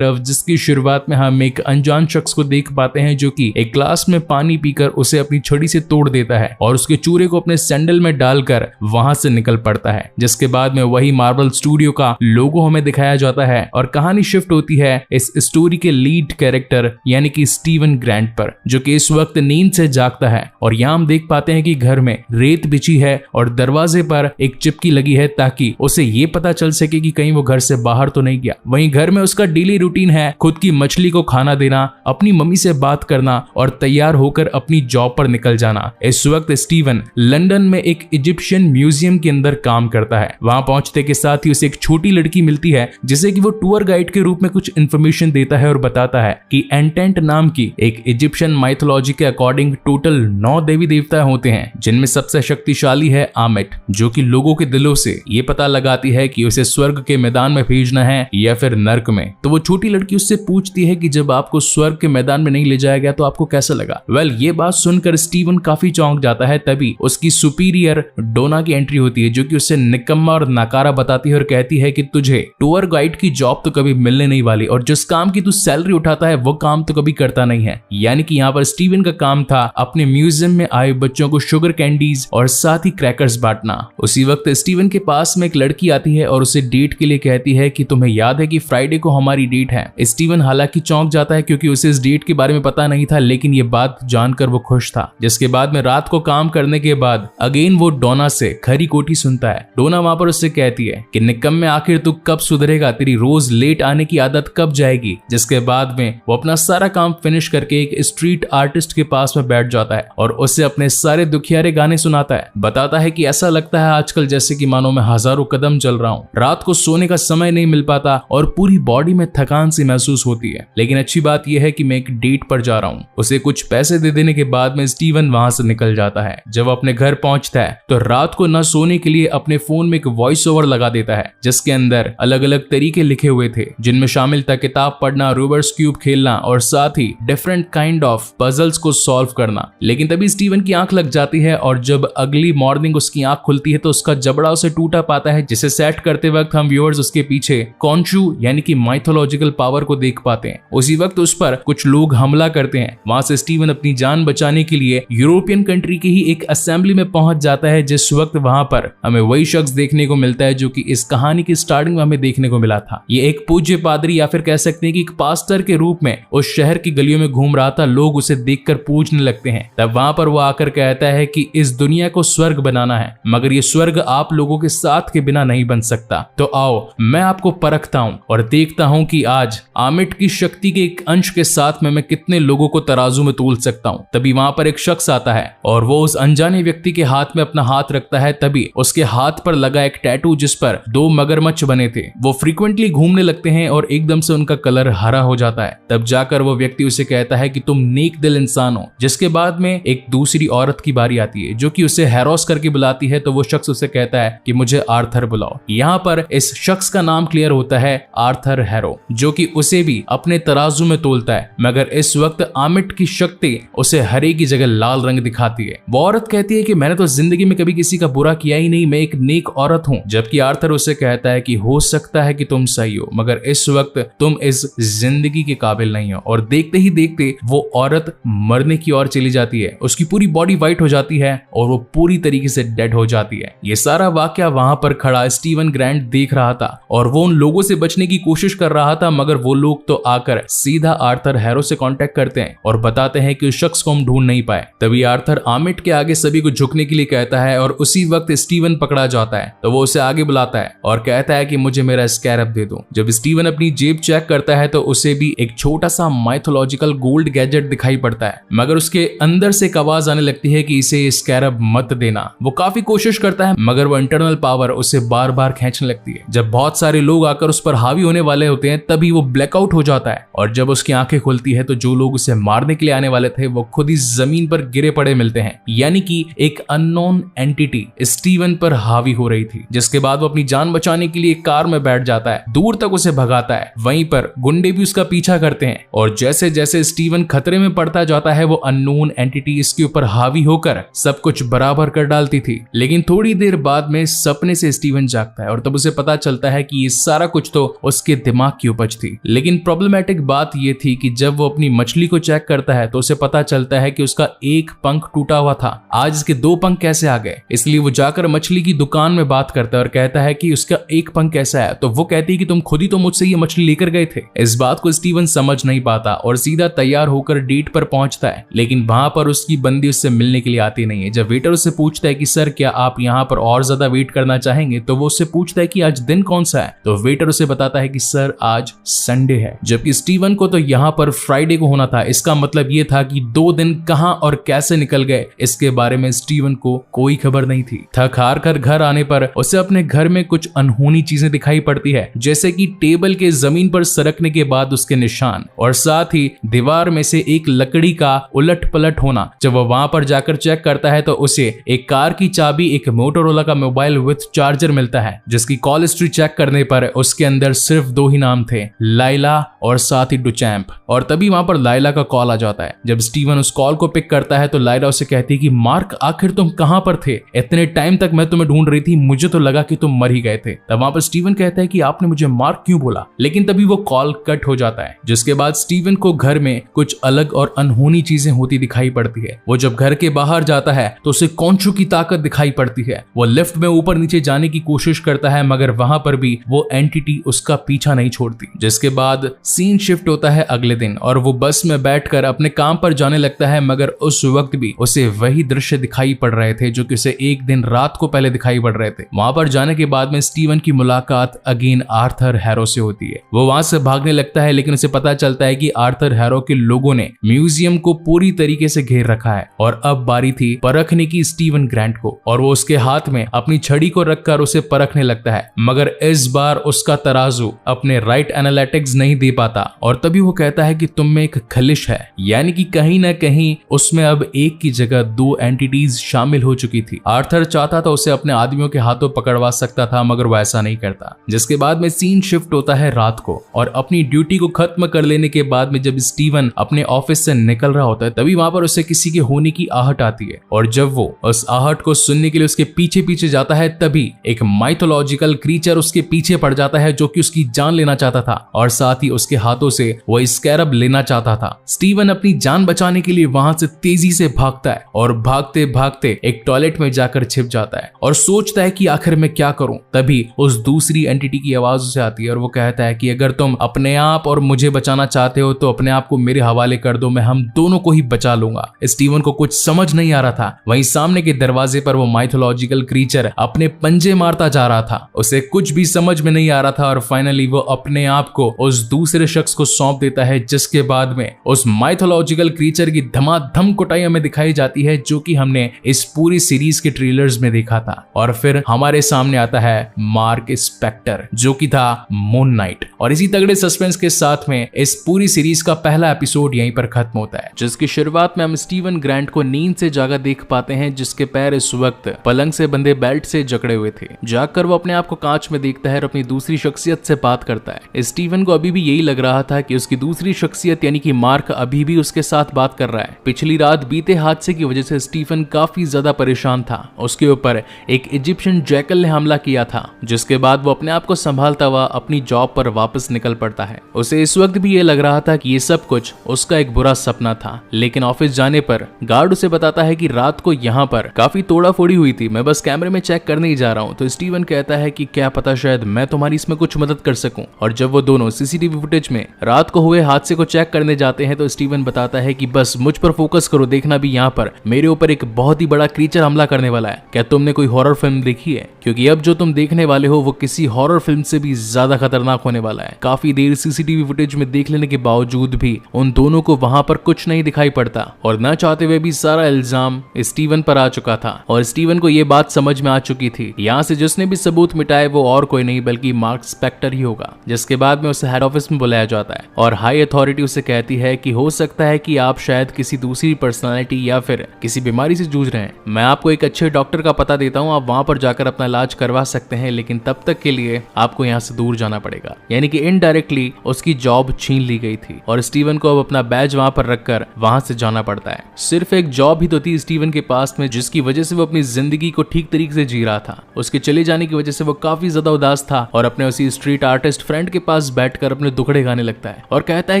तरफ, जिसकी शुरुआत में हम एक अनजान शख्स को देख पाते हैं जो कि एक ग्लास में पानी पीकर उसे अपनी छड़ी से तोड़ देता है और उसके चूरे को अपने सैंडल में डालकर वहां से निकल पड़ता है। जिसके बाद में वही मार्वल स्टूडियो का लोगो हमें दिखाया जाता है और कहानी शिफ्ट होती है इस स्टोरी के लीड कैरेक्टर यानी कि स्टीवन ग्रांट पर, जो कि इस वक्त नींद से जागता है। और यहाँ हम देख पाते हैं कि घर में रेत बिछी है और दरवाजे पर एक चिपकी लगी है ताकि उसे ये पता चल सके कि कहीं वो घर से बाहर तो नहीं गया। वहीं घर में उसका डेली रूटीन है खुद की मछली को खाना देना, अपनी मम्मी से बात करना और तैयार होकर अपनी जॉब पर निकल जाना। इस वक्त स्टीवन लंदन में एक इजिप्शियन म्यूजियम के अंदर काम करता है। वहां पहुंचते के साथ ही उसे एक छोटी लड़की मिलती है जिसे कि वो टूर गाइड के रूप में कुछ इन्फॉर्मेशन देता है और बताता है कि एंटेंट नाम की एक इजिप्शियन माइथोलॉजी के अकॉर्डिंग टोटल 9 देवी देवता होते हैं, जिनमें सबसे शक्तिशाली है आमिट, जो कि लोगों के दिलों से ये पता लगाती है कि उसे स्वर्ग के मैदान में भेजना है या फिर नर्क में। तो वो छोटी लड़की उससे पूछती है कि जब आपको स्वर्ग के मैदान में नहीं ले जाया गया तो आपको कैसा लगा। ये बात सुनकर स्टीवन काफी चौंक जाता है। तभी उसकी सुपीरियर डोना की एंट्री होती है जो कि उसे निकम्मा और नकारा बताती है और कहती है कि तुझे टूर गाइड की जॉब तो कभी मिलने नहीं वाली और जिस काम की तू सैलरी उठाता है वो काम तो कभी करता नहीं है। यानी कि यहाँ पर स्टीवन का काम था अपने म्यूजियम में आए बच्चों को शुगर कैंडीज और साथ ही क्रैकर्स बांटना। उसी वक्त स्टीवन के पास में एक लड़की आती है और उसे डेट के लिए कहती है कि तुम्हें याद है कि फ्राइडे को हमारी डेट है। स्टीवन हालांकि चौंक जाता है क्योंकि उसे इस डेट के बारे में पता नहीं था, लेकिन ये बात जानकर वो खुश था। जिसके बाद में रात को काम करने के बाद अगेन वो डोना से खरी कोठी सुनता है। डोना वहां पर उससे कहती है कि निकम्मे आखिर तू कब सुधरेगा, तेरी रोज लेट आने की आदत कब जाएगी। जिसके बाद में वो अपना सारा काम फिनिश करके एक स्ट्रीट आर्टिस्ट के पास में बैठ जाता है और उसे अपने सारे दुखियारे गाने सुनाता है। बताता है कि ऐसा लगता है आजकल जैसे कि मानो मैं हजारों कदम चल रहा हूँ, रात को सोने का समय नहीं मिल पाता और पूरी बॉडी में थकान सी महसूस होती है। लेकिन अच्छी बात यह है कि मैं एक डेट पर जा रहा हूँ। उसे कुछ पैसे दे देने के बाद में स्टीवन वहां से निकल जाता है। जब अपने घर पहुंचता है तो रात को न सोने के लिए अपने फोन में एक वॉइस ओवर लगा देता है जिसके अंदर अलग अलग तरीके लिखे हुए थे, जिनमें शामिल था किताब पढ़ना, रूबर्स क्यूब खेलना और साथ ही डिफरेंट काइंड ऑफ पजल्स को सॉल्व करना। लेकिन तभी स्टीवन की आंख लग जाती है और जब अगली मॉर्निंग उसकी आंख खुलती है तो उसका जबड़ा उसे टूटा पाता है, जिसे सेट करते वक्त हम व्यूअर्स उसके पीछे कॉन्शू यानी कि माइथोलॉजिकल पावर को देख पाते हैं। उसी वक्त उस पर कुछ लोग हमला करते हैं। वहां से स्टीवन अपनी जान बचाने के लिए यूरोपियन कंट्री की ही एक असेंबली में पहुंच जाता है। जिस वक्त वहां पर हमें वही शख्स देखने को मिलता है जो कि इस कहानी की स्टार्टिंग में हमें देखने को मिला था। ये एक पूज्य पादरी या फिर कह सकते हैं कि एक पास्टर के रूप में उस शहर की गलियों में घूम रहा था। लोग उसे देखकर पूजने लगते हैं। तब वहां पर वो आकर कहता है कि इस दुनिया को स्वर्ग बनाना है, मगर ये स्वर्ग आप लोगों के साथ के बिना नहीं बन सकता। तो आओ मैं आपको परखता हूं और देखता हूं कि आज आमिट की शक्ति के एक अंश के साथ में मैं कितने लोगों को तराजू में तोल सकता हूं। तभी वहां पर एक शख्स आता है और वो उस अनजाने व्यक्ति के हाथ में अपना हाथ रखता है। तभी उसके हाथ पर लगा एक टैटू जिस पर 2 मगरमच्छ बने थे वो फ्रीक्वेंटली घूमने लगते हैं और एकदम से उनका कलर हरा हो जाता है। तब जाकर वो व्यक्ति उसे कहता है कि तुम नेक दिल इंसान हो। जिसके बाद में एक दूसरी औरत की बारी आती है जो कि उसे हैरोस करके बुलाती है। तो वो शख्स उसे कहता है कि मुझे आर्थर बुलाओ। यहाँ पर इस शख्स का नाम क्लियर होता है आर्थर हैरो, जो कि उसे भी अपने तराजू में तोलता है। मगर इस वक्त आमिट की शक्ति उसे हरे की जगह लाल रंग दिखाती है। वो औरत कहती है कि मैंने तो जिंदगी में कभी किसी का बुरा किया ही नहीं, मैं एक नेक औरत हूँ। जबकि आर्थर उसे कहता है कि हो सकता है कि तुम सही हो, मगर इस वक्त तुम इस जिंदगी के काबिल नहीं हो। और देखते ही देखते वो औरत मरने की ओर चली जाती है। उसकी पूरी बॉडी व्हाइट हो जाती है और वो पूरी तरीके से डेड हो जाती है। ये सारा वाकया वहां पर खड़ा स्टीवन ग्रांट देख रहा था और वो उन लोगों से बचने की कोशिश कर रहा था, मगर वो लोग तो आकर सीधा आर्थर हैरो से कांटेक्ट करते हैं और बताते हैं कि उस शख्स को हम ढूंढ नहीं पाए। तभी आर्थर आमिट के आगे सभी को झुकने के लिए कहता है और उसी वक्त स्टीवन पकड़ा जाता है। तो वो उसे आगे बुलाता है और कहता है कि मुझे मेरा स्कैरब दे दो। जब स्टीवन अपनी जेब चेक करता है तो उसे भी एक छोटा सा माइथोलॉजिकल गोल्ड गैजेट दिखाई पड़ता है, मगर उसके अंदर से एक आवाज आने लगती है कि इसे स्कैरब मत देना। वो काफी कोशिश करता है मगर वो इंटरनल पावर उसे बार बार खींचने लगती है। जब बहुत सारे लोग आकर उस पर हावी होने वाले होते हैं तभी वो ब्लैकआउट हो जाता है और जब उसकी आंखें खुलती है तो जो लोग उसे मारने के लिए आने वाले थे वो खुद ही जमीन पर गिरे पड़े मिलते हैं। यानी कि एक अननोन एंटिटी स्टीवन पर हावी हो रही थी। जिसके बाद वो अपनी जान बचाने के लिए कार में बैठ जाता है, दूर तक उसे भगाता है। वहीं पर गुंडे भी उसका पीछा करते हैं और जैसे जैसे स्टीवन खतरे में पड़ता जाता है वो अननोन एंटिटी इसके ऊपर हावी होकर सब कुछ बराबर कर डालती थी। लेकिन थोड़ी देर बाद में सपने से स्टीवन जागता है और तब उसे पता चलता है कि ये सारा कुछ तो उसके दिमाग की उपज समझ थी। लेकिन प्रॉब्लमेटिक बात यह थी कि जब वो अपनी मछली को चेक करता है तो उसे पता चलता है कि उसका एक पंख टूटा हुआ था, आज इसके 2 पंख कैसे आ गए। इसलिए वो जाकर मछली की दुकान में बात करता है और कहता है कि उसका एक पंख कैसा है। तो वो कहती है कि तुम खुद ही तो मुझसे ये मछली लेकर गए थे। इस बात को स्टीवन समझ नहीं पाता और सीधा तैयार होकर डेट पर पहुंचता है, लेकिन वहां पर उसकी बंदी उससे मिलने के लिए आती नहीं है। जब वेटर उससे पूछता है कि सर क्या आप यहाँ पर और ज्यादा वेट करना चाहेंगे, तो वो उससे पूछता है कि आज दिन कौन सा है। तो वेटर उसे बताता है कि सर आज संडे है, जबकि स्टीवन को तो यहाँ पर फ्राइडे को होना था। इसका मतलब ये था कि 2 दिन कहां और कैसे निकल गए इसके बारे में स्टीवन को कोई खबर नहीं थी। थक हार कर घर आने पर उसे अपने घर में कुछ अनहोनी चीजें दिखाई पड़ती है, जैसे कि टेबल के जमीन पर सरकने के बाद उसके निशान और साथ ही दीवार में से एक लकड़ी का उलट पलट होना। जब वो वहां पर जाकर चेक करता है तो उसे एक कार की चाबी, एक मोटोरोला का मोबाइल विथ चार्जर मिलता है, जिसकी कॉल हिस्ट्री चेक करने पर उसके अंदर सिर्फ 2 ही नाम थे, लाइला और साथ ही डुचैम्प। और तभी वहां पर लाइला का कॉल आ जाता है। जब स्टीवन उस कॉल को पिक करता है तो लाइला उसे कहती है कि मार्क आखिर तुम कहां पर थे, इतने टाइम तक मैं तुम्हें ढूंढ रही थी, मुझे तो लगा कि तुम मर ही गए थे। तब वहां पर स्टीवन कहता है कि आपने मुझे मार्क क्यों बोला, लेकिन तभी वो कॉल कट हो जाता है। जिसके बाद स्टीवन को घर में कुछ अलग और अनहोनी चीजें होती दिखाई पड़ती है। वो जब घर के बाहर जाता है तो उसे कॉन्चू की ताकत दिखाई पड़ती है। वो लिफ्ट में ऊपर नीचे जाने की कोशिश करता है, मगर वहां पर भी वो एंटिटी उसका पीछा नहीं छोड़ती। जिसके बाद सीन शिफ्ट होता है अगले दिन और वो बस में बैठकर अपने काम पर जाने लगता है, मगर उस वक्त भी उसे वही दृश्य दिखाई पड़ रहे थे जो कि उसे एक दिन रात को पहले दिखाई पड़ रहे थे। वहां पर जाने के बाद में स्टीवन की मुलाकात अगेन आर्थर हैरो से होती है। वो वहां से भागने लगता है, लेकिन उसे पता चलता है कि आर्थर हैरो के लोगों ने म्यूजियम को पूरी तरीके से घेर रखा है और अब बारी थी परखने की स्टीवन ग्रांट को। और वो उसके हाथ में अपनी छड़ी को रखकर उसे परखने लगता है, मगर इस बार उसका तराजू अपने राइट एनालिटिक्स नहीं दे पाता। और तभी वो कहता है कि तुम में एक खलिश है, यानी कि कहीं ना कहीं उसमें अब एक की जगह 2 एंटिटीज शामिल हो चुकी थी। आर्थर चाहता था उसे अपने आदमियों के हाथों पकड़वा सकता था, मगर वो ऐसा नहीं करता। जिसके बाद में सीन शिफ्ट होता है रात को और अपनी ड्यूटी को खत्म कर लेने के बाद में जब स्टीवन अपने ऑफिस से निकल रहा होता है, तभी वहां पर उसे किसी के होने की आहट आती है। और जब वो उस आहट को सुनने के लिए उसके पीछे पीछे जाता है, तभी एक माइथोलॉजिकल क्रीचर उसके पीछे पड़ जाता है जो कि उसकी जान लेना चाहता था और साथ ही उसके हाथों से वो स्कैरब लेना चाहता था। स्टीवन अपनी जान बचाने के लिए वहां से तेजी से भागता है और भागते भागते एक टॉयलेट में जाकर छिप जाता है और सोचता है कि आखिर मैं क्या करूं। तभी उस दूसरी एंटिटी की आवाज उसे आती है और वो कहता है कि अगर तुम अपने आप और मुझे बचाना चाहते हो तो अपने आप को मेरे हवाले कर दो, मैं हम दोनों को ही बचा लूंगा। स्टीवन को कुछ समझ नहीं आ रहा था। वहीं सामने के दरवाजे पर वो माइथोलॉजिकल क्रीचर अपने पंजे मारता जा रहा था। उसे कुछ भी समझ में नहीं आ रहा था और फाइनली वो अपने आप को उस दूसरे शख्स को सौंप देता है, जिसके बाद में उस माइथोलॉजिकल क्रीचर की धमाधम कुटाई हमें दिखाई जाती है जो कि हमने इस पूरी सीरीज के ट्रेलर्स में देखा था। और फिर हमारे सामने आता है मार्क स्पेक्टर जो कि था मून नाइट। और इसी तगड़े सस्पेंस के साथ में इस पूरी सीरीज का पहला एपिसोड यहीं पर खत्म होता है, जिसकी शुरुआत में हम स्टीवन ग्रांट को नींद से जागा देख पाते हैं, जिसके पैर इस वक्त पलंग से बंधे बेल्ट से जकड़े हुए थे। जागकर वो अपने आप को कांच में देखता है और अपनी दूसरी शख्सियत से बात करता है। स्टीवन को अभी भी यही लग रहा था कि उसकी दूसरी शख्सियत यानी कि मार्क अभी भी उसके साथ बात कर रहा है। पिछली रात बीते हादसे की वजह से स्टीफन काफी ज्यादा परेशान था। उसके ऊपर एक इजिप्शियन जैकल ने हमला किया था, जिसके बाद वो अपने आप को संभालता हुआ अपनी जॉब पर वापस निकल पड़ता है। उसे इस वक्त भी ये लग रहा था कि ये सब कुछ उसका एक बुरा सपना था, लेकिन ऑफिस जाने पर गार्ड उसे बताता है कि रात को यहाँ पर काफी तोड़ाफोड़ी हुई थी, मैं बस कैमरे में चेक करने ही जा रहा हूँ। तो स्टीवन कहता है कि क्या पता शायद मैं तुम्हारी इसमें कुछ मदद कर सकूं। और जब वो दोनों सीसीटीवी फुटेज में रात को हुए हादसे को चेक करने जाते हैं तो स्टीवन बताता है कि बस मुझ पर फोकस करो, देखना भी यहाँ पर मेरे ऊपर एक बहुत ही बड़ा क्रीचर हमला करने वाला है। क्या तुमने कोई हॉरर फिल्म देखी है? क्योंकि अब जो तुम देखने वाले हो वो किसी हॉरर फिल्म से भी ज्यादा खतरनाक होने वाला है। काफी देर सीसीटीवी फुटेज में देख लेने के बावजूद भी उन दोनों को वहां पर कुछ नहीं दिखाई पड़ता और न चाहते हुए भी सारा इल्जाम स्टीवन पर आ चुका था। और स्टीवन को ये बात समझ में आ चुकी थी, यहाँ से जिसने भी सबूत मिटाए वो और कोई नहीं बल्कि मार्क स्पेक्टर ही होगा। जिसके बाद में उसे हेड ऑफिस में बुलाया जाता है और हाई अथॉरिटी उसे कहती है कि हो सकता है कि आप शायद किसी दूसरी पर्सनालिटी या फिर किसी बीमारी से जूझ रहे हैं। मैं आपको एक अच्छे डॉक्टर का पता देता हूँ, आप वहां पर जाकर अपना इलाज करवा सकते हैं, लेकिन तब तक के लिए आपको यहाँ से दूर जाना पड़ेगा। यानी कि इनडायरेक्टली उसकी जॉब छीन ली गई थी और स्टीवन को अब अपना बैज वहां पर रखकर वहां से जाना पड़ता है। सिर्फ एक जॉब ही तो थी स्टीवन के पास में, जिसकी वजह से वो अपनी जिंदगी को ठीक तरीके से जी रहा था। उसके चले जाने की वजह से वो काफी ज्यादा उदास था और अपने उसी स्ट्रीट आर्टिस्ट फ्रेंड के पास पास बैठकर अपने दुखड़े गाने लगता है और कहता है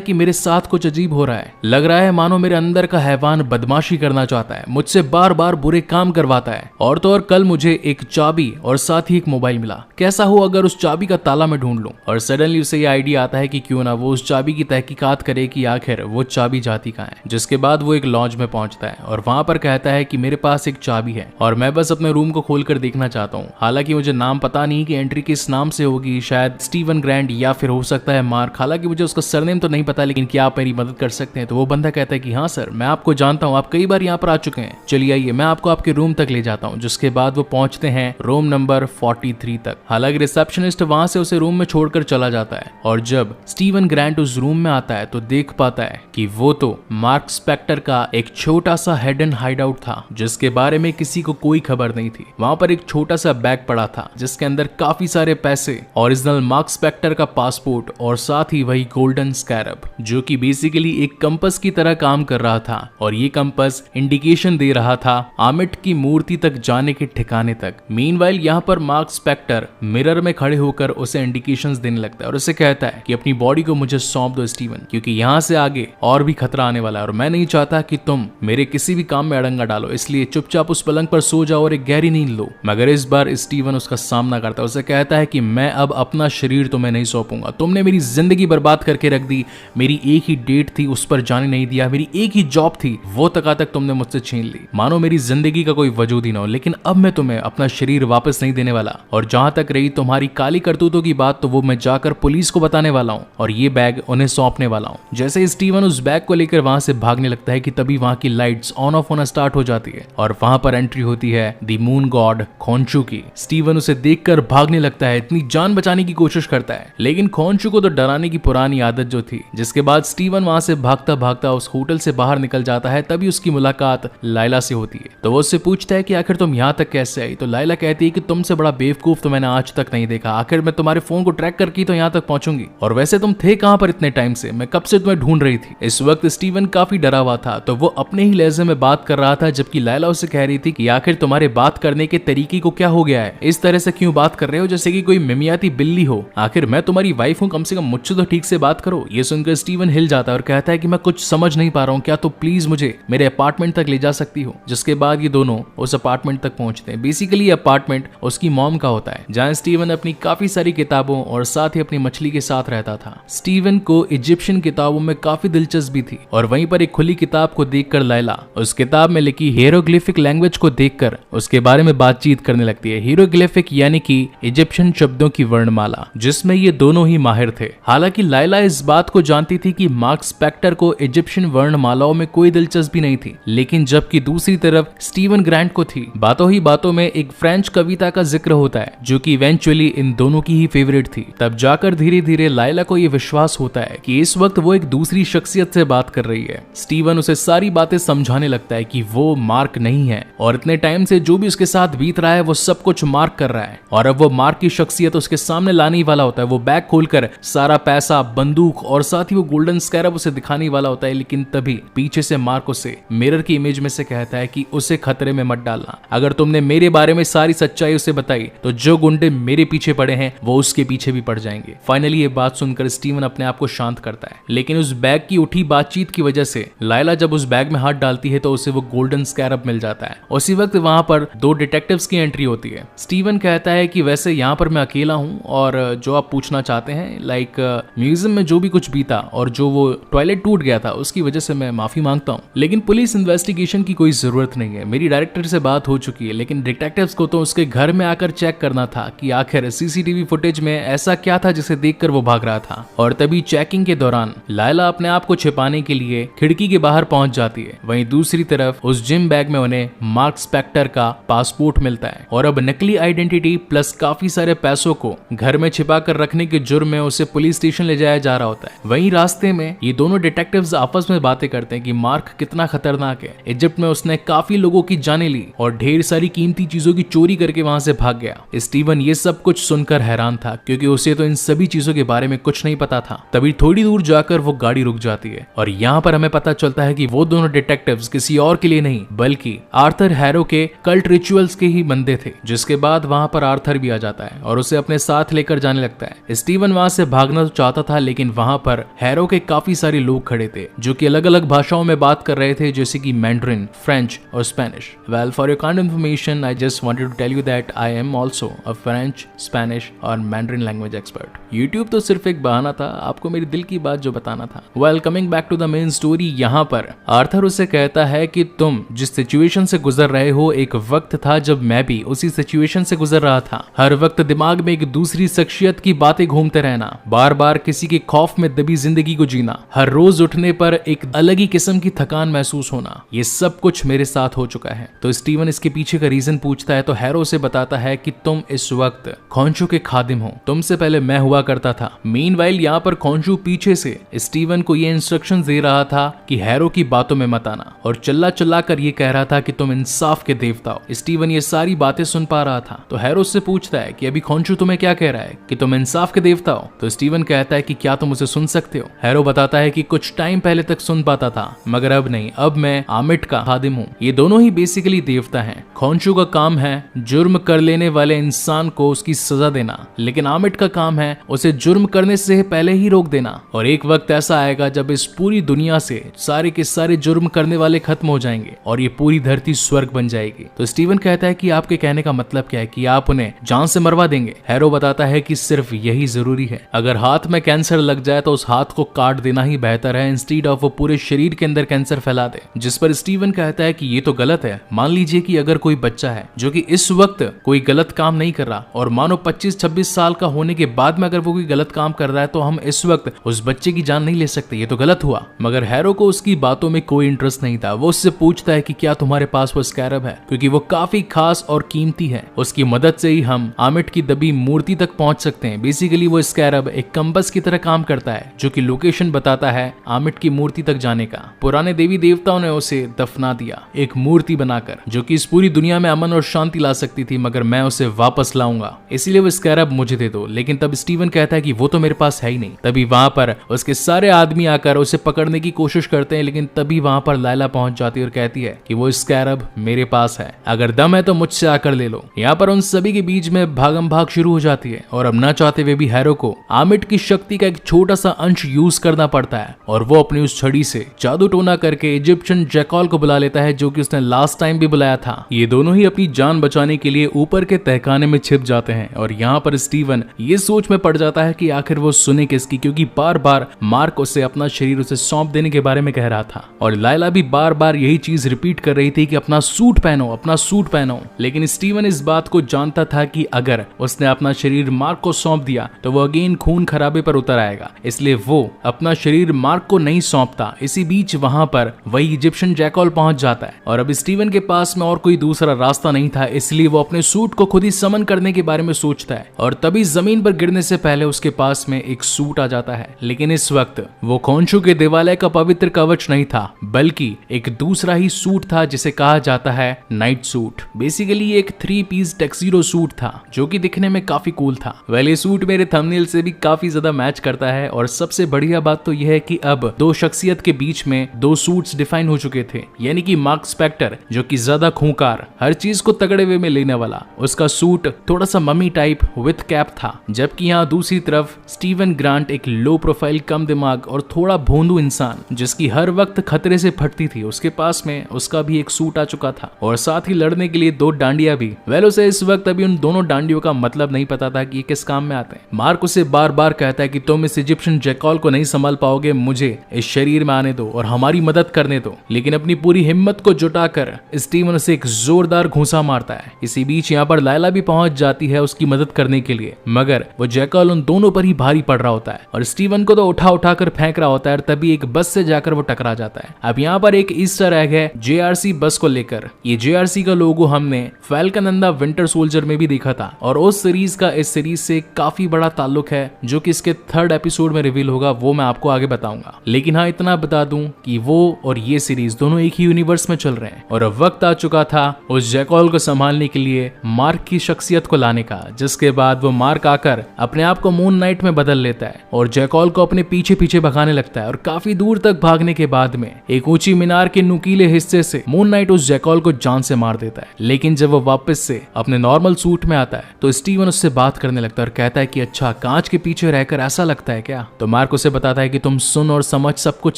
कि मेरे साथ कुछ अजीब हो रहा है, लग रहा है मानो मेरे अंदर का हैवान बदमाशी करना चाहता है, मुझसे बार बार बुरे काम करवाता है। और तो और कल मुझे एक चाबी और साथ ही एक मोबाइल मिला, कैसा हो अगर उस चाबी का ताला मैं ढूंढ लूं। और सडनली उसे ये आइडिया आता है कि क्यों ना वो उस चाबी की तहकीकात करे कि आखिर वो चाबी जाती कहाँ है। जिसके बाद वो एक लॉन्च में पहुंचता है और वहां पर कहता है कि मेरे पास एक चाबी है और मैं बस अपने रूम को खोलकर देखना चाहता हूँ। हालांकि मुझे नाम पता नहीं कि एंट्री किस नाम से होगी, शायद स्टीवन ग्रैंट या फिर हो सकता है मार्क। हालांकि मुझे उसका सरनेम तो नहीं पता, लेकिन क्या आप मेरी मदद कर सकते हैं। तो वो बंदा कहता है कि हाँ सर, मैं आपको जानता हूँ, आप कई बार यहाँ पर आ चुके हैं, चलिए आइए मैं आपको आपके रूम तक ले जाता हूँ। जिसके बाद वो पहुंचते हैं रूम नंबर 43 तक। हालांकि रिसेप्शनिस्ट वहां से उसे रूम में छोड़कर चला जाता है और जब स्टीवन ग्रैंट उस रूम में आता है तो देख पाता है कि वो तो मार्क स्पेक्टर का एक छोटा सा हिडन हाइडआउट था जिसके बारे में किसी को कोई खबर नहीं थी। वहां पर एक छोटा सा बैग पड़ा था जिसके अंदर काफी सारे पैसे, ओरिजिनल मार्क स्पेक्टर का पासपोर्ट और साथ ही वही गोल्डन स्कैरब जो कि बेसिकली एक कंपास की तरह काम कर रहा था। और ये कंपास इंडिकेशन दे रहा था आमिट की मूर्ति तक जाने के ठिकाने तक। मीनवाइल यहाँ पर मार्क स्पेक्टर मिरर में खड़े होकर उसे इंडिकेशंस देने लगता है और उसे कहता है कि अपनी बॉडी को मुझे सौंप दो स्टीवन, क्योंकि यहाँ से आगे और भी खतरा आने वाला है और मैं नहीं चाहता कि तुम मेरे किसी भी काम में अड़ंगा डालो, इसलिए चुपचाप उस पलंग पर सो जाओ और एक गहरी नींद लो। मगर इस बार स्टीवन उसका सामना करता है, उसे कहता है कि मैं अब अपना शरीर तुम्हें नहीं सौंपूंगा, तुमने मेरी जिंदगी बर्बाद करके रख दी, मेरी एक ही डेट थी उस पर जाने नहीं दिया, मेरी एक ही जॉब थी वो तक तुमने मुझसे छीन ली, मानो मेरी जिंदगी का कोई वजूद ही ना हो। लेकिन अब मैं तुम्हें अपना शरीर वापस नहीं देने वाला। और जहां तक रही तुम्हारी काली करतूतों की बात, तो वो मैं जाकर पुलिस को बताने वाला हूँ और ये बैग उन्हें सौंपने वाला हूँ। जैसे ही स्टीवन उस बैग को लेकर वहां से भागने लगता है कि तभी वहां की लाइट्स ऑन ऑफ होना स्टार्ट हो जाती है और वहां पर एंट्री होती है द मून गॉड खोंचू की। स्टीवन उसे देखकर भागने लगता है, इतनी जान बचाने की कोशिश करता है, लेकिन खोंचू को तो डराने की पुरानी आदत जो थी। जिसके बाद स्टीवन वहां से भागता भागता उस होटल से बाहर निकल जाता है। तभी उसकी मुलाकात लाइला से होती है। तो वो उससे पूछता है कि आखिर तुम यहाँ तक कैसे आई। तो लाइला कहती है कि तुमसे बड़ा बेवकूफ तो मैंने आज तक नहीं देखा, आखिर मैं तुम्हारे फोन को ट्रैक करके तो यहाँ तक पहुंचूंगी, और वैसे तुम थे कहां पर इतने टाइम से, मैं कब से तुम्हें ढूंढ रही थी। इस वक्त स्टीवन काफी डरा हुआ था, तो वो अपने ही लहजे में बात कर रहा था, जबकि लाइला उसे कह रही थी कि आखिर तुम्हारे बात करने के तरीके को क्या हो गया है, इस तरह से क्यों बात कर रहे हो जैसे कि कोई मिमियाती बिल्ली हो, आखिर मैं तुम्हारी वाइफ हूँ, कम से कम मुझसे तो ठीक से बात करो। ये सुनकर स्टीवन हिल जाता है और कहता है कि मैं कुछ समझ नहीं पा रहा हूँ, क्या तो प्लीज मुझे मेरे अपार्टमेंट तक ले जा सकती हो। जिसके बाद ये दोनों उस अपार्टमेंट तक पहुंचते हैं। बेसिकली अपार्टमेंट उसकी मॉम का होता है, जहां स्टीवन अपनी काफी सारी किताबों और साथ ही अपनी मछली के साथ रहता था। स्टीवन को इजिप्शियन किताबों में काफी दिलचस्पी थी और वहीं पर एक खुली किताब को देखकर लाइला उस किताब में लिखी हिएरोग्लिफिक लैंग्वेज को देखकर उसके बारे में बातचीत करने लगती है। हिएरोग्लिफिक यानी कि इजिप्शियन शब्दों की वर्णमाला, जिसमें ये दोनों ही माहिर थे। हालांकि लाइला इस बात को जानती थी कि मार्क स्पेक्टर को इजिप्शियन वर्णमालाओं में कोई दिलचस्पी नहीं थी, लेकिन जबकि दूसरी तरफ स्टीवन ग्रैंट को थी। बातों ही बातों में एक फ्रेंच कविता का जिक्र होता है जो कि इवेंचुअली इन दोनों की ही फेवरेट थी। तब जाकर धीरे धीरे लाइला को यह विश्वास होता है कि इस वक्त वो एक दूसरी शख्सियत से बात कर रही है। स्टीवन उसे सारी बातें समझाने लगता है कि वो मार्क नहीं है और इतने टाइम से जो भी उसके साथ बीत रहा है वो सब कुछ मार्क कर रहा है, और अब वो मार्क की शख्सियत उसके सामने लाने वाला होता है। वो बैग खोलकर सारा पैसा, बंदूक और साथ ही वो गोल्डन स्कैरब उसे दिखाने वाला होता है, लेकिन तभी पीछे से मार्क उसे मिरर की इमेज में से कहता है कि उसे खतरे में मत डालना, अगर तुमने मेरे बारे में सारी सच्चाई उसे बताई तो जो गुंडे मेरे पीछे पड़े हैं वो उसके पीछे भी पड़ जाएंगे। फाइनली ये बात सुनकर स्टीवन अपने आप को शांत करता है, लेकिन उस बैग की उठी बातचीत की वजह से लाइला जब उस बैग में हाथ डालती है तो उसे वो गोल्डन स्कैरब मिल जाता है। उसी वक्त वहां पर दो डिटेक्टिव्स की एंट्री होती है। स्टीवन कहता है कि वैसे यहाँ पर मैं अकेला हूँ और जो आप पूछना चाहते हैं, लाइक म्यूजियम में जो भी कुछ बीता और जो वो टॉयलेट टूट गया था उसकी वजह से मैं माफी मांगता हूँ, लेकिन पुलिस इन्वेस्टिगेशन की कोई जरूरत नहीं है। मेरी डायरेक्टर से बात हो चुकी है, लेकिन डिटेक्टिव्स को तो उसके घर में आकर चेक करना था कि आखिर सीसीटीवी फुटेज में ऐसा क्या था जिसे देखकर वो भाग रहा था। और तभी चेकिंग के दौरान लाइला अपने आप को छिपाने के लिए खिड़की के बाहर पहुंच जाती है। वहीं दूसरी तरफ उस जिम बैग में उन्हें मार्क स्पेक्टर का पासपोर्ट मिलता है और अब नकली आइडेंटिटी प्लस काफी सारे पैसों को घर में छिपा कर रखने के जुर्म में उसे पुलिस स्टेशन ले जाया जा रहा होता है। वहीं रास्ते में ये दोनों डिटेक्टिव्स आपस में बातें करते हैं कि मार्क कितना खतरनाक है, इजिप्ट में उसने काफी लोगों की जानें ली और ढेर सारी कीमती चीजों की चोरी करके वहां से भाग गया। स्टीवन ये सब कुछ सुनकर हैरान था, क्योंकि उसे तो इन सभी चीजों के बारे में कुछ नहीं पता था। तभी थोड़ी दूर जाकर वो गाड़ी रुक जाती है और यहाँ पर हमें पता चलता है कि वो दोनों डिटेक्टिव्स किसी और के लिए नहीं बल्कि आर्थर हैरो के कल्ट रिचुअल्स के ही बंदे थे। जिसके बाद वहां पर आर्थर भी आ जाता है और उसे अपने साथ लेकर जाने लगता है। स्टीवन स्टीवन वहां से भागना तो चाहता था, लेकिन वहां पर हैरो के काफी सारे लोग खड़े थे जो कि अलग अलग भाषाओं में बात कर रहे थे, जैसे कि मैंड्रिन, फ्रेंच और Spanish. Well, for your kind information I just wanted to tell you that I am also a French, Spanish और मैंड्रिन लैंग्वेज एक्सपर्ट। यूट्यूब तो सिर्फ एक बहाना था आपको मेरी दिल की बात जो बताना था। Well, coming back to the main story, यहाँ पर आर्थर उसे कहता है कि तुम जिस सिचुएशन से गुजर रहे हो, एक वक्त था जब मैं भी उसी सिचुएशन से गुजर रहा था। हर वक्त दिमाग में एक दूसरी शख्सियत की बातें घूमते रहना, बार बार किसी के खौफ में दबी जिंदगी को जीना, हर रोज उठने पर एक अलग ही किस्म की थकान महसूस होना, ये सब कुछ मेरे साथ हो चुका है। तो स्टीवन इसके पीछे का रीजन पूछता है तो हैरो से बताता है कि तुम इस वक्त खोंचू के खादिम हो, तुमसे पहले मैं हुआ करता था। मीनवाइल यहाँ पर खोंचू पीछे से स्टीवन को ये इंस्ट्रक्शन दे रहा था कि हैरो की बातों में मत आना, और चिल्ला चिल्ला कर ये कह रहा था कि तुम इंसाफ के देवता हो। स्टीवन ये सारी बातें सुन पा रहा था तो हैरो से पूछता है कि अभी खोंचू तुम्हें क्या कह रहा है कि तुम इंसाफ के देवता हो। तो स्टीवन कहता है कि क्या तुम उसे सुन सकते हो। हैरो बताता है कि कुछ टाइम पहले तक सुन पाता था मगर अब नहीं, अब मैं आमिट का खादिम हूँ। ये दोनों ही बेसिकली देवता हैं। खोंचू का काम है जुर्म कर लेने वाले इंसान को उसकी सजा देना, लेकिन आमिट का काम है उसे जुर्म करने से पहले ही रोक देना। और एक वक्त ऐसा आएगा जब इस पूरी दुनिया से सारे के सारे जुर्म करने वाले खत्म हो जाएंगे और ये पूरी धरती स्वर्ग बन जाएगी। तो स्टीवन कहता है कि आपके कहने का मतलब क्या है, कि आप उन्हें जान से मरवा देंगे। हैरो बताता है कि सिर्फ यही जरूरी है, अगर हाथ में कैंसर लग जाए तो उस हाथ को काट देना ही बेहतर है, इंस्टीड ऑफ वो पूरे शरीर के अंदर कैंसर फैला दे। जिस पर स्टीवन कहता है कि ये तो गलत है। मान लीजिए कि अगर कोई बच्चा है जो कि इस वक्त कोई गलत काम नहीं कर रहा, और मानो 25-26 साल का होने के बाद में अगर वो कोई गलत काम कर रहा है तो हम इस वक्त उस बच्चे की जान नहीं ले सकते, ये तो गलत हुआ। मगर हैरो को उसकी बातों में कोई इंटरेस्ट नहीं था। वो उससे पूछता है कि क्या तुम्हारे पास वो स्कैरब है, क्योंकि वो काफी खास और कीमती है। उसकी मदद से ही हम आमिट की दबी मूर्ति तक पहुंच सकते हैं। बेसिकली वो स्कैरब एक कंपास की तरह काम करता है जो कि लोकेशन बताता है आमिट की मूर्ति तक जाने का। पुराने देवी देवताओं ने उसे दफना दिया एक मूर्ति बनाकर, जो कि इस पूरी दुनिया में अमन और शांति ला सकती थी, मगर मैं उसे वापस लाऊंगा, इसीलिए वो स्कैरब मुझे दे दो। लेकिन तब स्टीवन कहता है कि वो तो मेरे पास है ही नहीं। तभी वहां पर उसके सारे आदमी आकर उसे पकड़ने की कोशिश करते हैं, लेकिन तभी वहां पर लायला पहुंच जाती है और कहती है कि वो स्कैरब मेरे पास है, अगर दम है तो मुझसे आकर ले लो। यहाँ पर उन सभी के बीच में भागम भाग शुरू हो जाती है और अब ना चाहते हुए भी हैरो को आमिट की शक्ति का एक छोटा सा अंश यूज करना पड़ता है, और वो अपनी उस छड़ी से जादू टोना करके इजिप्शियन जैकॉल को बुला लेता है, जो कि उसने लास्ट टाइम भी बुलाया था। ये दोनों ही अपनी जान बचाने के लिए ऊपर के तहखाने में छिप जाते हैं, और यहाँ पर स्टीवन ये सोच में पड़ जाता है कि आखिर वो सुने किसकी, क्योंकि बार बार मार्क उसे अपना शरीर उसे सौंप देने के बारे में कह रहा था, और लायला भी बार बार यही चीज रिपीट कर रही थी कि अपना सूट पहनो, अपना सूट पहनो। लेकिन स्टीवन इस बात को जानता था कि अगर उसने अपना शरीर मार्क को सौंप दिया तो वो अगेन खून खराबे पर उतर आएगा, इसलिए वो अपना शरीर मार्क को नहीं सौंपता। इसी बीच वहां पर वही इजिप्शियन जैकॉल पहुंच जाता है, और अब स्टीवन के पास में और कोई दूसरा रास्ता नहीं था, इसलिए वो अपने सूट को खुद ही समन करने के बारे में सोचता है, और तभी जमीन पर गिरने से पहले उसके पास में एक सूट आ जाता है। लेकिन इस वक्त वो खोंचू के देवालय का पवित्र कवच नहीं था, बल्कि एक दूसरा ही सूट था जिसे कहा जाता है नाइट सूट। बेसिकली एक 3 पीस टैक्सीडो सूट था जो कि दिखने में काफी कूल था। वेल, ये सूट मेरे थंबनेल से भी काफी ज्यादा मैच करता है, और सबसे बढ़िया बात तो यह है कि अब दो शख्सियत के बीच में 2 सूट्स डिफाइन हो चुके थे, यानी कि मार्क स्पेक्टर जो कि ज्यादा खूंखार, हर चीज को तगड़े वे में लेने वाला, उसका सूट थोड़ा सा मम्मी टाइप विथ कैप था, जबकि यहाँ दूसरी तरफ स्टीवन ग्रांट एक लो प्रोफाइल, कम दिमाग और थोड़ा भोंदू इंसान जिसकी हर वक्त खतरे से फटती थी, उसके पास में उसका भी एक सूट आ चुका था, और साथ ही लड़ने के लिए 2 डांडिया भी। वेल, उसे इस वक्त अभी उन दोनों डांडियों का मतलब नहीं पता था कि ये किस काम में आते हैं। मार्क उसे बार बार कहता है कि तुम इस इजिप्शियन जैकॉल को नहीं संभाल पाओगे, मुझे इस शरीर में आने दो और हमारी मदद करने दो। लेकिन अपनी पूरी हिम्मत को जुटाकर स्टीवन उसे एक जोरदार घूंसा मारता है। इसी बीच यहाँ पर लायला भी पहुंच जाती है उसकी मदद करने के लिए, मगर वो जैकॉल उन दोनों पर ही भारी पड़ रहा होता है और स्टीवन को तो उठा उठा कर फेंक रहा होता है, तभी एक बस से जाकर वो टकरा जाता है। अब यहाँ पर एक ईस्टर एग है JRC बस को लेकर। ये JRC का लोगो हमने falcon and the winter soldier में भी देखा था, और उस सीरीज का इस सीरीज से काफी बड़ा ताल्लुक है जो कि इसके 3rd एपिसोड में रिवील होगा, वो मैं आपको आगे बताऊंगा। लेकिन हाँ, इतना बता दूं कि वो और ये सीरीज दोनों एक ही यूनिवर्स में चल रहे हैं, और अब वक्त आ चुका था उस जैकॉल को संभालने के लिए मार्क की शख्सियत को लाने का, जिसके बाद वो मार्क आकर अपने आप को मून नाइट में बदल लेता है और जैकॉल को अपने पीछे पीछे भगाने लगता है, और काफी दूर तक भागने के बाद में एक ऊंची मीनार के नुकीले हिस्से से मून नाइट उस जैकॉल को जान से मार देता है। लेकिन जब वो वापस से अपने नॉर्मल सूट में आता है तो स्टीवन उससे बात करने लगता है और कहता है कि अच्छा, कांच के पीछे रहकर ऐसा लगता है क्या? तो मार्क उसे बताता है कि तुम सुन और समझ सब कुछ